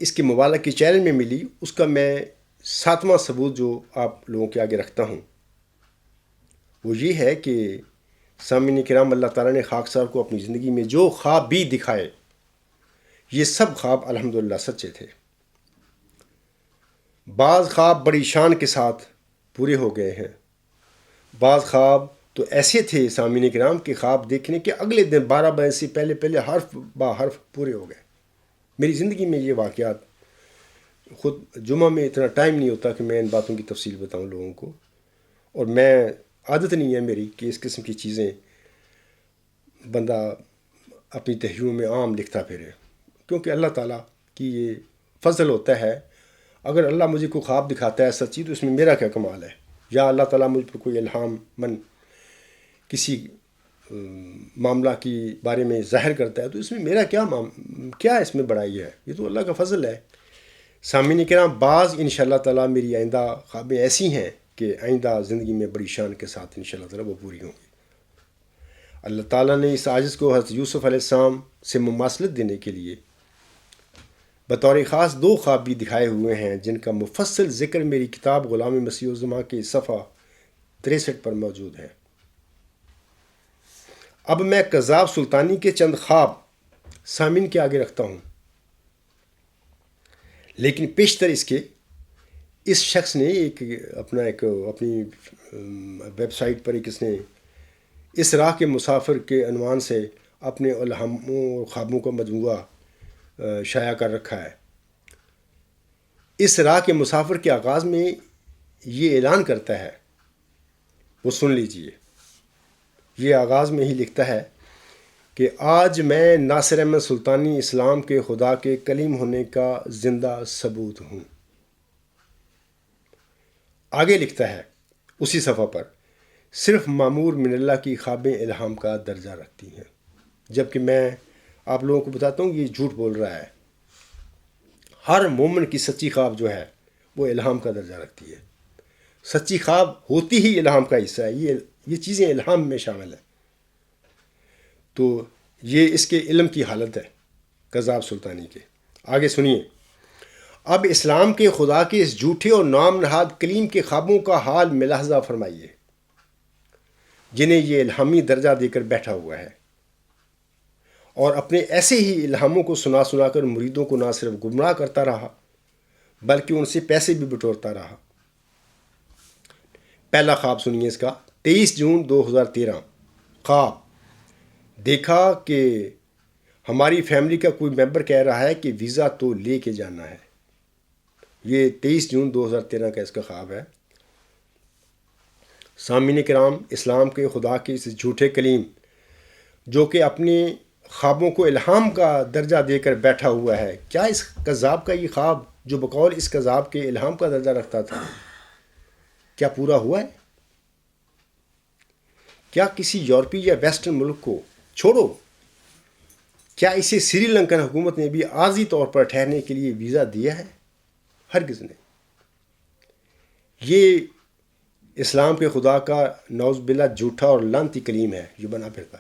اس کے مبالغہ کی چیلنج میں ملی، اس کا میں 7واں ثبوت جو آپ لوگوں کے آگے رکھتا ہوں وہ یہ ہے کہ سامعین کرام، اللہ تعالیٰ نے خاکسار کو اپنی زندگی میں جو خواب بھی دکھائے یہ سب خواب الحمدللہ سچے تھے۔ بعض خواب بڑی شان کے ساتھ پورے ہو گئے ہیں، بعض خواب تو ایسے تھے سامعین کرام کہ خواب دیکھنے کے اگلے دن 12 بجے سے پہلے حرف با حرف پورے ہو گئے۔ میری زندگی میں یہ واقعات، خود جمعہ میں اتنا ٹائم نہیں ہوتا کہ میں ان باتوں کی تفصیل بتاؤں لوگوں کو، اور میں عادت نہیں ہے میری کہ اس قسم کی چیزیں بندہ اپنی تحریروں میں عام لکھتا پھرے، کیونکہ اللہ تعالیٰ کی یہ فضل ہوتا ہے۔ اگر اللہ مجھے کوئی خواب دکھاتا ہے سچی تو اس میں میرا کیا کمال ہے، یا اللہ تعالیٰ مجھ پر کوئی الہام من کسی معاملہ کی بارے میں ظاہر کرتا ہے تو اس میں میرا کیا اس میں بڑائی ہے، یہ تو اللہ کا فضل ہے۔ سامعین کرام، بعض انشاءاللہ تعالیٰ میری آئندہ خوابیں ایسی ہیں کہ آئندہ زندگی میں بڑی شان کے ساتھ انشاءاللہ تعالیٰ وہ پوری ہوں گی۔ اللہ تعالیٰ نے اس عاجز کو حضرت یوسف علیہ السلام سے مماثلت دینے کے لیے بطور خاص 2 خواب بھی دکھائے ہوئے ہیں، جن کا مفصل ذکر میری کتاب غلام مسیح الزماں کے صفحہ 63 پر موجود ہے۔ اب میں کذاب سلطانی کے چند خواب سامعین کے آگے رکھتا ہوں، لیکن پیشتر اس شخص نے اپنی ویب سائٹ پر اس نے اس راہ کے مسافر کے عنوان سے اپنے الہاموں اور خوابوں کا مجموعہ شائع کر رکھا ہے۔ اس راہ کے مسافر کے آغاز میں یہ اعلان کرتا ہے، وہ سن لیجئے۔ یہ آغاز میں ہی لکھتا ہے کہ آج میں ناصر احمد سلطانی اسلام کے خدا کے کلیم ہونے کا زندہ ثبوت ہوں۔ آگے لکھتا ہے اسی صفحہ پر، صرف معمور من اللہ کی خوابیں الہام کا درجہ رکھتی ہیں۔ جبکہ میں آپ لوگوں کو بتاتا ہوں یہ جھوٹ بول رہا ہے۔ ہر مومن کی سچی خواب جو ہے وہ الہام کا درجہ رکھتی ہے۔ سچی خواب ہوتی ہی الہام کا حصہ ہے، یہ چیزیں الہام میں شامل ہیں۔ تو یہ اس کے علم کی حالت ہے کذاب سلطانی کے۔ آگے سنیے، اب اسلام کے خدا کے اس جھوٹے اور نام نہاد کلیم کے خوابوں کا حال ملاحظہ فرمائیے، جنہیں یہ الہامی درجہ دے کر بیٹھا ہوا ہے، اور اپنے ایسے ہی الہاموں کو سنا سنا کر مریدوں کو نہ صرف گمراہ کرتا رہا بلکہ ان سے پیسے بھی بٹورتا رہا۔ پہلا خواب سنیے اس کا، 23 جون 2013۔ خواب دیکھا کہ ہماری فیملی کا کوئی ممبر کہہ رہا ہے کہ ویزا تو لے کے جانا ہے۔ یہ 23 جون 2013 کا اس کا خواب ہے۔ سامعین کرام، اسلام کے خدا کے اس جھوٹے کلیم جو کہ اپنے خوابوں کو الہام کا درجہ دے کر بیٹھا ہوا ہے، کیا اس کذاب کا یہ خواب جو بقول اس کذاب کے الہام کا درجہ رکھتا تھا کیا پورا ہوا ہے؟ کیا کسی یورپی یا ویسٹرن ملک کو چھوڑو، کیا اسے سری لنکن حکومت نے بھی عارضی طور پر ٹھہرنے کے لیے ویزا دیا ہے؟ ہرگز نہیں۔ یہ اسلام کے خدا کا نعوذ باللہ جھوٹا اور لعنتی کلیم ہے جو بنا پھرتا۔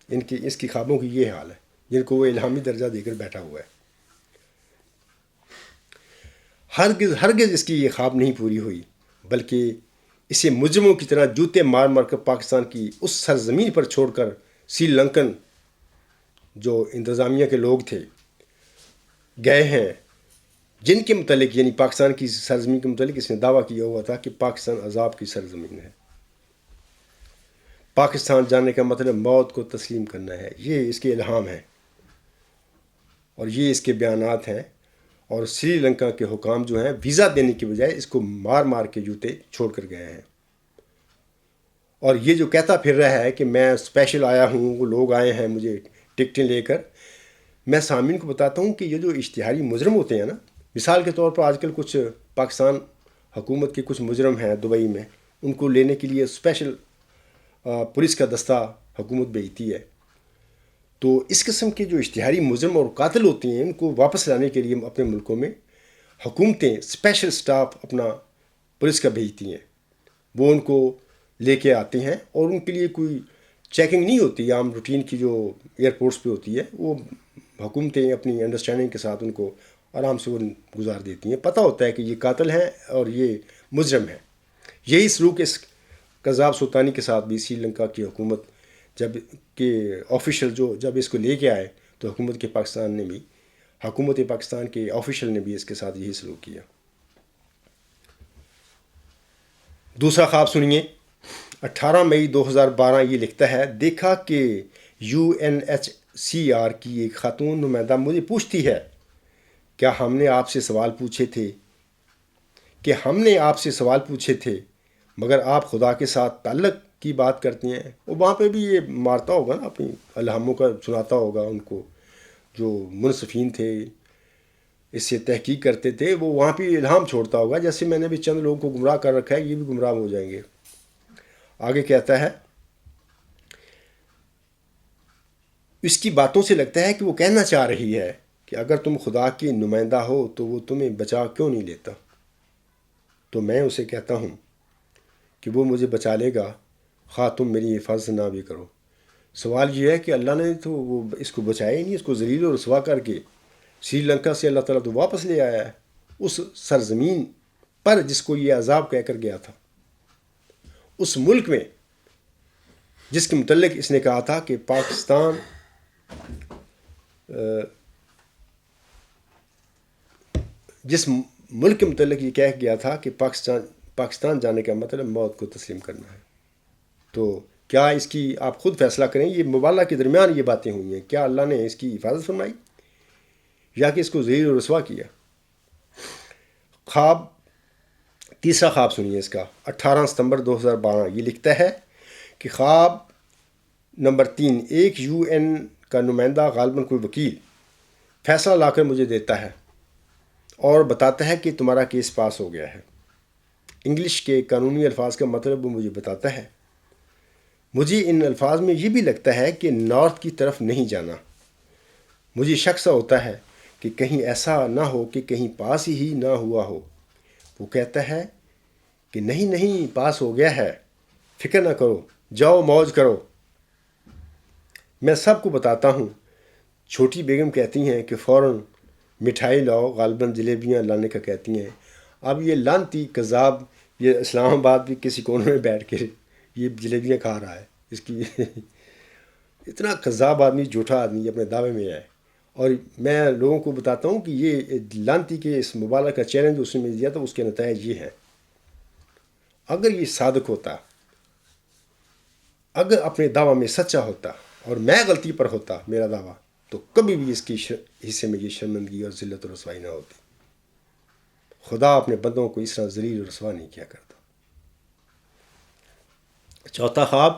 اس کی خوابوں کی یہ حال ہے جن کو وہ الہامی درجہ دے کر بیٹھا ہوا ہے۔ ہرگز اس کی یہ خواب نہیں پوری ہوئی، بلکہ اسے مجرموں کی طرح جوتے مار مار کر پاکستان کی اس سرزمین پر چھوڑ کر سری لنکن جو انتظامیہ کے لوگ تھے گئے ہیں، جن کے متعلق یعنی پاکستان کی سرزمین کے متعلق اس نے دعویٰ کیا ہوا تھا کہ پاکستان عذاب کی سرزمین ہے۔ پاکستان جانے کا مطلب موت کو تسلیم کرنا ہے۔ یہ اس کے الہام ہیں اور یہ اس کے بیانات ہیں، اور سری لنکا کے حکام جو ہیں ویزا دینے کی بجائے اس کو مار مار کے جوتے چھوڑ کر گئے ہیں۔ اور یہ جو کہتا پھر رہا ہے کہ میں اسپیشل آیا ہوں، وہ لوگ آئے ہیں مجھے ٹکٹیں لے کر، میں سامعین کو بتاتا ہوں کہ یہ جو اشتہاری مجرم ہوتے ہیں نا، مثال کے طور پر آج کل کچھ پاکستان حکومت کے کچھ مجرم ہیں دبئی میں، ان کو لینے کے لیے اسپیشل پولیس کا دستہ حکومت بھیجتی ہے۔ تو اس قسم کے جو اشتہاری مجرم اور قاتل ہوتے ہیں ان کو واپس لانے کے لیے اپنے ملکوں میں حکومتیں اسپیشل سٹاف اپنا پولیس کا بھیجتی ہیں، وہ ان کو لے کے آتے ہیں، اور ان کے لیے کوئی چیکنگ نہیں ہوتی عام روٹین کی جو ایئرپورٹس پہ ہوتی ہے، وہ حکومتیں اپنی انڈرسٹینڈنگ کے ساتھ ان کو آرام سے وہ گزار دیتی ہیں۔ پتہ ہوتا ہے کہ یہ قاتل ہیں اور یہ مجرم ہیں۔ یہی سلوک اس کذاب سلطانی کے ساتھ بھی سری لنکا کی حکومت جب کہ آفیشل جب اس کو لے کے آئے تو حکومت پاکستان کے آفیشل نے بھی اس کے ساتھ یہی سلوک کیا۔ دوسرا خواب سنیے، 18 مئی 2012۔ یہ لکھتا ہے، دیکھا کہ UNHCR کی ایک خاتون نمائندہ مجھے پوچھتی ہے، کیا ہم نے آپ سے سوال پوچھے تھے مگر آپ خدا کے ساتھ تعلق کی بات کرتے ہیں۔ اور وہاں پہ بھی یہ مارتا ہوگا نا، اپنی الہاموں کا سناتا ہوگا ان کو، جو منصفین تھے اس سے تحقیق کرتے تھے، وہ وہاں پہ الہام چھوڑتا ہوگا، جیسے میں نے بھی چند لوگوں کو گمراہ کر رکھا ہے، یہ بھی گمراہ ہو جائیں گے۔ آگے کہتا ہے، اس کی باتوں سے لگتا ہے کہ وہ کہنا چاہ رہی ہے کہ اگر تم خدا کی نمائندہ ہو تو وہ تمہیں بچا کیوں نہیں لیتا؟ تو میں اسے کہتا ہوں کہ وہ مجھے بچا لے گا خواہ تم میری حفاظت نہ بھی کرو۔ سوال یہ ہے کہ اللہ نے تو وہ اس کو بچایا ہی نہیں، اس کو ذلیل و رسوا کر کے سری لنکا سے اللہ تعالیٰ تو واپس لے آیا ہے اس سرزمین پر جس کو یہ عذاب کہہ کر گیا تھا، اس ملک میں جس کے متعلق اس نے کہا تھا کہ پاکستان جس ملک کے متعلق یہ کہہ گیا تھا کہ پاکستان جانے کا مطلب موت کو تسلیم کرنا ہے۔ تو کیا اس کی آپ خود فیصلہ کریں، یہ مبالغہ کے درمیان یہ باتیں ہوئی ہیں، کیا اللہ نے اس کی حفاظت فرمائی یا کہ اس کو ذلیل و رسوا کیا؟ تیسرا خواب سنیے اس کا، 18 ستمبر 2012۔ یہ لکھتا ہے کہ خواب نمبر 3، ایک UN کا نمائندہ غالباً کوئی وکیل فیصلہ لا کر مجھے دیتا ہے اور بتاتا ہے کہ تمہارا کیس پاس ہو گیا ہے۔ انگلش کے قانونی الفاظ کا مطلب وہ مجھے بتاتا ہے۔ مجھے ان الفاظ میں یہ بھی لگتا ہے کہ نارتھ کی طرف نہیں جانا۔ مجھے شک سا ہوتا ہے کہ کہیں ایسا نہ ہو کہ کہیں پاس ہی نہ ہوا ہو۔ وہ کہتا ہے کہ نہیں نہیں، پاس ہو گیا ہے، فکر نہ کرو، جاؤ موج کرو۔ میں سب کو بتاتا ہوں۔ چھوٹی بیگم کہتی ہیں کہ فوراً مٹھائی لاؤ، غالباً جلیبیاں لانے کا کہتی ہیں۔ اب یہ لانتی کذاب یہ اسلام آباد بھی کسی کونے میں بیٹھ کے یہ جلیبیاں کھا رہا ہے۔ اس کی اتنا کذاب آدمی، جھوٹا آدمی اپنے دعوے میں ہے۔ اور میں لوگوں کو بتاتا ہوں کہ یہ لانتی کے اس مبالغہ کا چیلنج اس نے دیا تھا، اس کے نتائج یہ ہیں۔ اگر یہ صادق ہوتا، اگر اپنے دعویٰ میں سچا ہوتا اور میں غلطی پر ہوتا میرا دعویٰ، تو کبھی بھی اس کی حصے میں یہ شرمندگی اور ذلت و رسوائی نہ ہوتی۔ خدا اپنے بندوں کو اس طرح ذلیل و رسوا نہیں کیا کرتا۔ چوتھا خواب،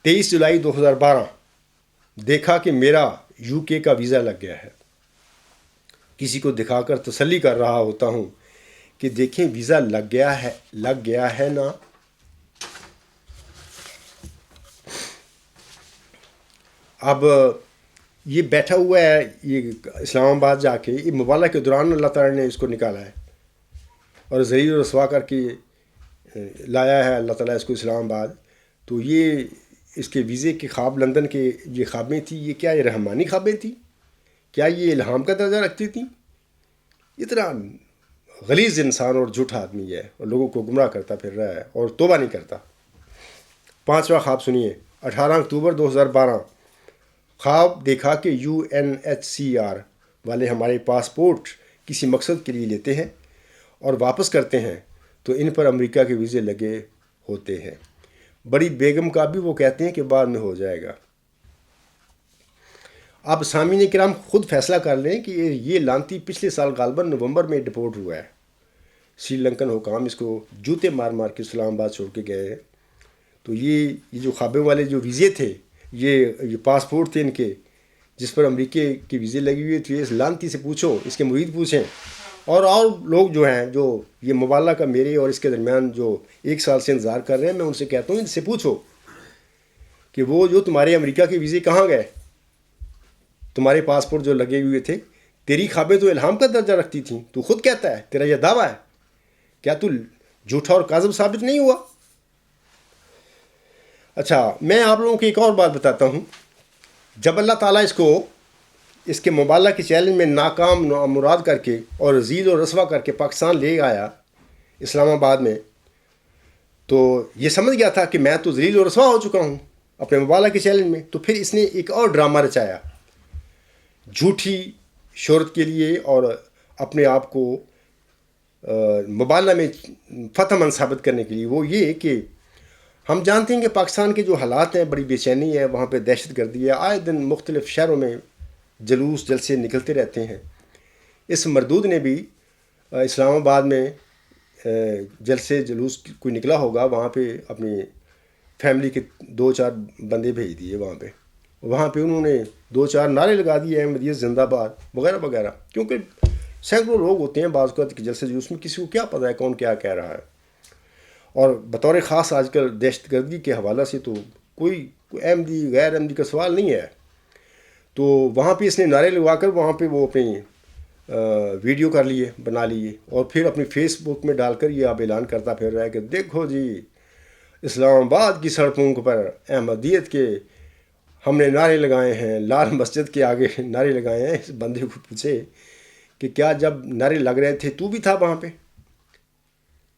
23 جولائی 2012۔ دیکھا کہ میرا UK کا ویزا لگ گیا ہے۔ کسی کو دکھا کر تسلی کر رہا ہوتا ہوں کہ دیکھیں ویزا لگ گیا ہے نا۔ اب یہ بیٹھا ہوا ہے یہ اسلام آباد جا کے، یہ مبالغہ کے دوران اللہ تعالیٰ نے اس کو نکالا ہے اور ذلیل و رسوا کر کے لایا ہے اللہ تعالیٰ اس کو اسلام آباد۔ تو یہ اس کے ویزے کے خواب، لندن کے یہ خوابیں تھیں، یہ کیا یہ رحمانی خوابیں تھیں؟ کیا یہ الہام کا درجہ رکھتی تھیں؟ اتنا غلیظ انسان اور جھوٹا آدمی ہے اور لوگوں کو گمراہ کرتا پھر رہا ہے اور توبہ نہیں کرتا۔ پانچواں خواب سنیے، 18 اکتوبر 2012۔ خواب دیکھا کہ UNHCR والے ہمارے پاسپورٹ کسی مقصد کے لیے لیتے ہیں اور واپس کرتے ہیں تو ان پر امریکہ کے ویزے لگے ہوتے ہیں۔ بڑی بیگم کا بھی وہ کہتے ہیں کہ بعد میں ہو جائے گا۔ اب سامعین کرام خود فیصلہ کر لیں کہ یہ لانتی پچھلے سال غالباً نومبر میں ڈپورٹ ہوا ہے۔ سری لنکن حکام اس کو جوتے مار مار کے اسلام آباد چھوڑ کے گئے ہیں۔ تو یہ جو خوابوں والے جو ویزے تھے، یہ پاسپورٹ تھے ان کے، جس پر امریکہ کے ویزے لگے ہوئے تھے۔ اس لانتی سے پوچھو، اس کے مرید پوچھیں، اور لوگ جو ہیں جو یہ مبالغہ کا میرے اور اس کے درمیان جو 1 سال سے انتظار کر رہے ہیں، میں ان سے کہتا ہوں ان سے پوچھو کہ وہ جو تمہارے امریکہ کے ویزے کہاں گئے؟ تمہارے پاسپورٹ جو لگے ہوئے تھے، تیری خوابیں تو الہام کا درجہ رکھتی تھیں، تو خود کہتا ہے، تیرا یہ دعویٰ ہے، کیا تو جھوٹا اور کاذب ثابت نہیں ہوا؟ اچھا، میں آپ لوگوں کو ایک اور بات بتاتا ہوں۔ جب اللہ تعالیٰ اس کے مبالغہ کے چیلنج میں ناکام مراد کر کے اور ذلیل و رسوا کر کے پاکستان لے آیا اسلام آباد میں، تو یہ سمجھ گیا تھا کہ میں تو ذلیل و رسوا ہو چکا ہوں اپنے مبالغہ کے چیلنج میں۔ تو پھر اس نے ایک اور ڈرامہ رچایا جھوٹی شہرت کے لیے اور اپنے آپ کو مبالغہ میں فتح مند ثابت کرنے کے لیے۔ وہ یہ کہ ہم جانتے ہیں کہ پاکستان کے جو حالات ہیں، بڑی بے چینی ہے، وہاں پہ دہشت گردی ہے، آئے دن مختلف شہروں میں جلوس جلسے نکلتے رہتے ہیں۔ اس مردود نے بھی اسلام آباد میں جلسے جلوس کوئی نکلا ہوگا، وہاں پہ اپنی فیملی کے 2-4 بندے بھیج دیے وہاں پہ انہوں نے 2-4 نعرے لگا دیے، احمدیت زندہ باد وغیرہ وغیرہ، کیونکہ سینکڑوں لوگ ہوتے ہیں بعض اوقات کہ جلسے جلوس میں کسی کو کیا پتہ ہے کون کیا کہہ رہا ہے۔ اور بطور خاص آج کل دہشت گردی کے حوالے سے تو کوئی احمدی غیر احمدی کا سوال نہیں ہے۔ تو وہاں پہ اس نے نعرے لگوا کر وہاں پہ وہ اپنی ویڈیو کر لیے، بنا لیے، اور پھر اپنی فیس بک میں ڈال کر یہ اب اعلان کرتا پھر رہا ہے کہ دیکھو جی اسلام آباد کی سڑکوں پر احمدیت کے ہم نے نعرے لگائے ہیں، لال مسجد کے آگے نعرے لگائے ہیں۔ اس بندے کو پوچھے کہ کیا جب نعرے لگ رہے تھے تو بھی تھا وہاں پہ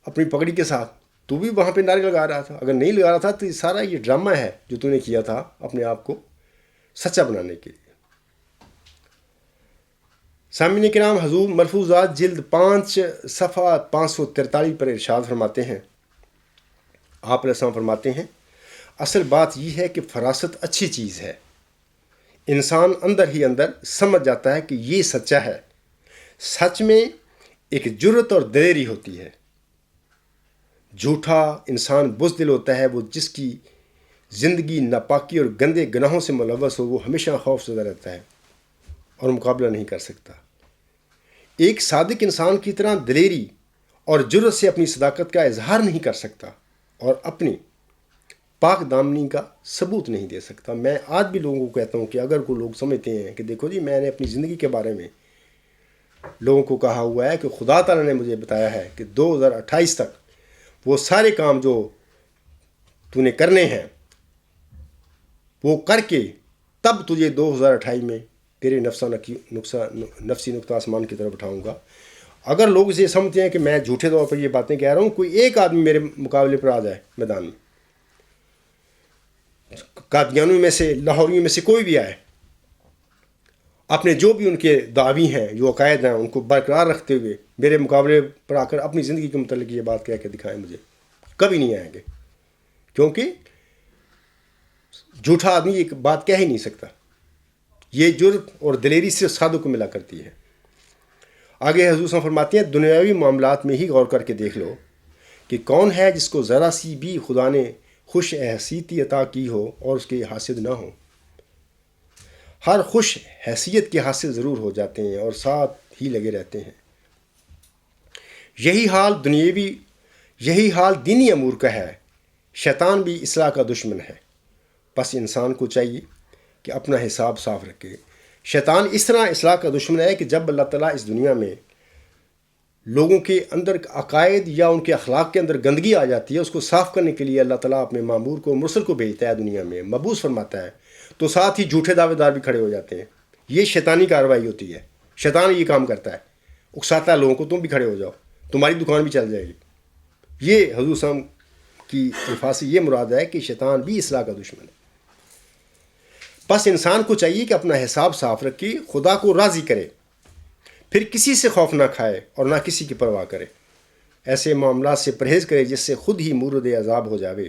اپنی پگڑی کے ساتھ؟ تو بھی وہاں پہ نعرے لگا رہا تھا؟ اگر نہیں لگا رہا تھا تو سارا یہ ڈرامہ ہے جو تو نے کیا تھا اپنے آپ کو سچا بنانے کے لیے۔ سامعین کرام، حضور ملفوظات جلد 5 صفحہ 543 پر ارشاد فرماتے ہیں، آپ علیہ السلام فرماتے ہیں، اصل بات یہ ہے کہ فراست اچھی چیز ہے۔ انسان اندر ہی اندر سمجھ جاتا ہے کہ یہ سچا ہے۔ سچ میں ایک جرت اور دلیری ہوتی ہے۔ جھوٹا انسان بزدل ہوتا ہے، وہ جس کی زندگی ناپاکی اور گندے گناہوں سے ملوث ہو، وہ ہمیشہ خوف زدہ رہتا ہے اور مقابلہ نہیں کر سکتا۔ ایک صادق انسان کی طرح دلیری اور جرت سے اپنی صداقت کا اظہار نہیں کر سکتا اور اپنی پاک دامنی کا ثبوت نہیں دے سکتا۔ میں آج بھی لوگوں کو کہتا ہوں کہ اگر کوئی لوگ سمجھتے ہیں کہ دیکھو جی میں نے اپنی زندگی کے بارے میں لوگوں کو کہا ہوا ہے کہ خدا تعالیٰ نے مجھے بتایا ہے کہ 2028 تک وہ سارے کام جو تو نے کرنے ہیں وہ کر کے تب تجھے 2028 میں تیرے نفسی نقطہ آسمان کی طرف اٹھاؤں گا۔ اگر لوگ اسے سمجھتے ہیں کہ میں جھوٹے طور پر یہ باتیں کہہ رہا ہوں، کوئی ایک آدمی میرے مقابلے پر آ جائے میدان میں، قادیانیوں میں سے، لاہوریوں میں سے کوئی بھی آئے، اپنے جو بھی ان کے دعوی ہیں، جو عقائد ہیں، ان کو برقرار رکھتے ہوئے میرے مقابلے پر آ کر اپنی زندگی کے متعلق یہ بات کہہ کے دکھائیں، مجھے کبھی نہیں آئیں گے، کیونکہ جھوٹا آدمی یہ بات کہہ ہی نہیں سکتا۔ یہ جرت اور دلیری صرف سادوں کو ملا کرتی ہے۔ آگے حضور صلی اللہ علیہ وسلم فرماتے ہیں دنیاوی معاملات میں ہی غور کر کے دیکھ لو کہ کون ہے جس کو ذرا سی بھی خدا نے خوش حیثیتی عطا کی ہو اور اس کے حاسد نہ ہو۔ ہر خوش حیثیت کے حاصل ضرور ہو جاتے ہیں اور ساتھ ہی لگے رہتے ہیں۔ یہی حال دینی امور کا ہے۔ شیطان بھی اصلاح کا دشمن ہے، بس انسان کو چاہیے کہ اپنا حساب صاف رکھے۔ شیطان اس طرح اصلاح کا دشمن ہے کہ جب اللہ تعالیٰ اس دنیا میں لوگوں کے اندر عقائد یا ان کے اخلاق کے اندر گندگی آ جاتی ہے، اس کو صاف کرنے کے لیے اللہ تعالیٰ اپنے مامور کو، مرسل کو بھیجتا ہے دنیا میں، مبعوث فرماتا ہے، تو ساتھ ہی جھوٹے دعوے دار بھی کھڑے ہو جاتے ہیں۔ یہ شیطانی کارروائی ہوتی ہے، شیطان یہ کام کرتا ہے، اکساتا ہے لوگوں کو، تم بھی کھڑے ہو جاؤ، تمہاری دکان بھی چل جائے گی۔ یہ حضور صلی اللہ علیہ وسلم کی الفاظ سے یہ مراد ہے کہ شیطان بھی اصلاح کا دشمن ہے۔ بس انسان کو چاہیے کہ اپنا حساب صاف رکھے، خدا کو راضی کرے، پھر کسی سے خوف نہ کھائے اور نہ کسی کی پرواہ کرے۔ ایسے معاملات سے پرہیز کرے جس سے خود ہی مورد عذاب ہو جاوے،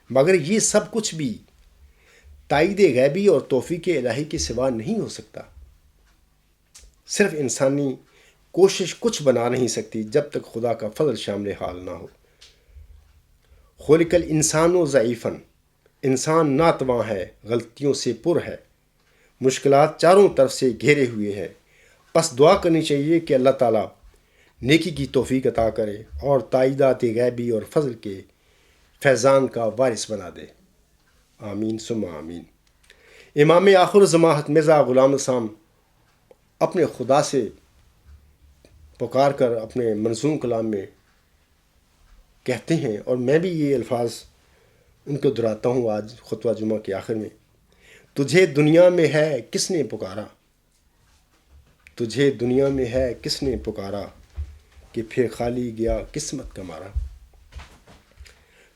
مگر یہ سب کچھ بھی تائید غیبی اور توفیق الہی کے سوا نہیں ہو سکتا۔ صرف انسانی کوشش کچھ بنا نہیں سکتی جب تک خدا کا فضل شامل حال نہ ہو۔ خلق الانسان و ضعیفاً، انسان ناتواں ہے، غلطیوں سے پر ہے، مشکلات چاروں طرف سے گھیرے ہوئے ہیں۔ بس دعا کرنی چاہیے کہ اللہ تعالیٰ نیکی کی توفیق عطا کرے اور تائیدات غیبی اور فضل کے فیضان کا وارث بنا دے۔ آمین ثم آمین۔ امام آخر الزمان مرزا غلام الاسلام اپنے خدا سے پکار کر اپنے منظوم کلام میں کہتے ہیں، اور میں بھی یہ الفاظ ان کو دہراتا ہوں آج خطبہ جمعہ کے آخر میں: تجھے دنیا میں ہے کس نے پکارا، تجھے دنیا میں ہے کس نے پکارا، کہ پھر خالی گیا قسمت کا مارا،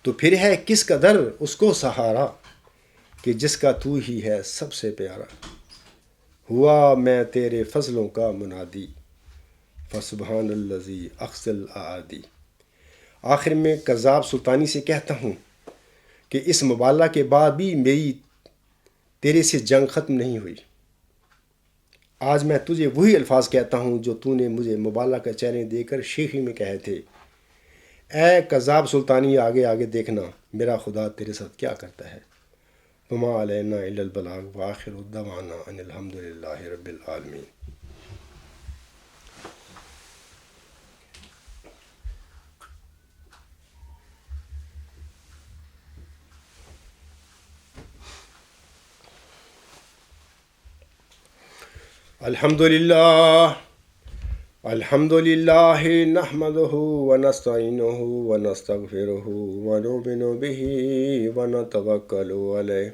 تو پھر ہے کس کا در اس کو سہارا، کہ جس کا تو ہی ہے سب سے پیارا۔ ہوا میں تیرے فضلوں کا منادی، فسبحان الذی اخزی الاعادی۔ آخر میں کذاب سلطانی سے کہتا ہوں کہ اس مبالغہ کے بعد بھی میری تیرے سے جنگ ختم نہیں ہوئی۔ آج میں تجھے وہی الفاظ کہتا ہوں جو تو نے مجھے مبالغہ کا چیلنج دے کر شیخی میں کہے تھے: اے کذاب سلطانی، آگے آگے دیکھنا میرا خدا تیرے ساتھ کیا کرتا ہے۔ وما علینا الا البلاغ وآخر دعوانا ان الحمد للہ رب العالمین۔ الحمد للہ نحمده ونستعینه ونستغفره ونؤمن به ونتوکل علیہ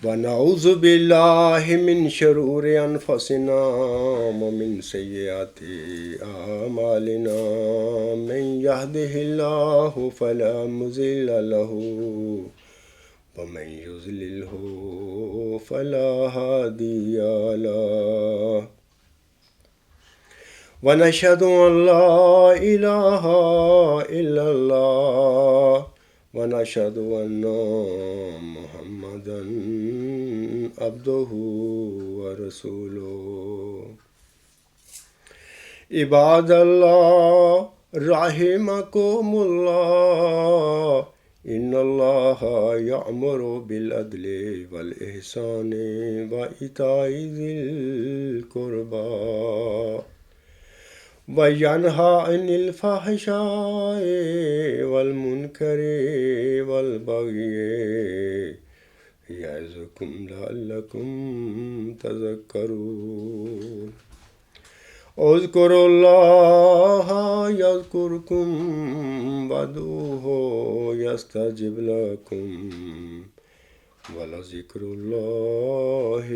ونعوذ باللہ من شرور انفسنا ومن سیئات اعمالنا، من یهده اللہ فلا مضل له ومن يضلله فلا هادي له، ونشهد أن لا إله إلا الله، ونشهد أن محمدا عبده ورسوله۔ عباد الله رحمكم الله، ان اللہ یأمر بالعدل والإحسان وإیتاء ذی القربى وَيَنْهَى عَنِ الْفَحْشَاءِ وَالْمُنْكَرِ وَالْبَغْيِ يَعِظُكُمْ لَعَلَّكُمْ تَذَكَّرُونَ اذْكُرُوا اللَّهَ يَذْكُرْكُمْ وَادْعُوهُ يَسْتَجِبْ لَكُمْ وَلَذِكْرُ اللَّهِ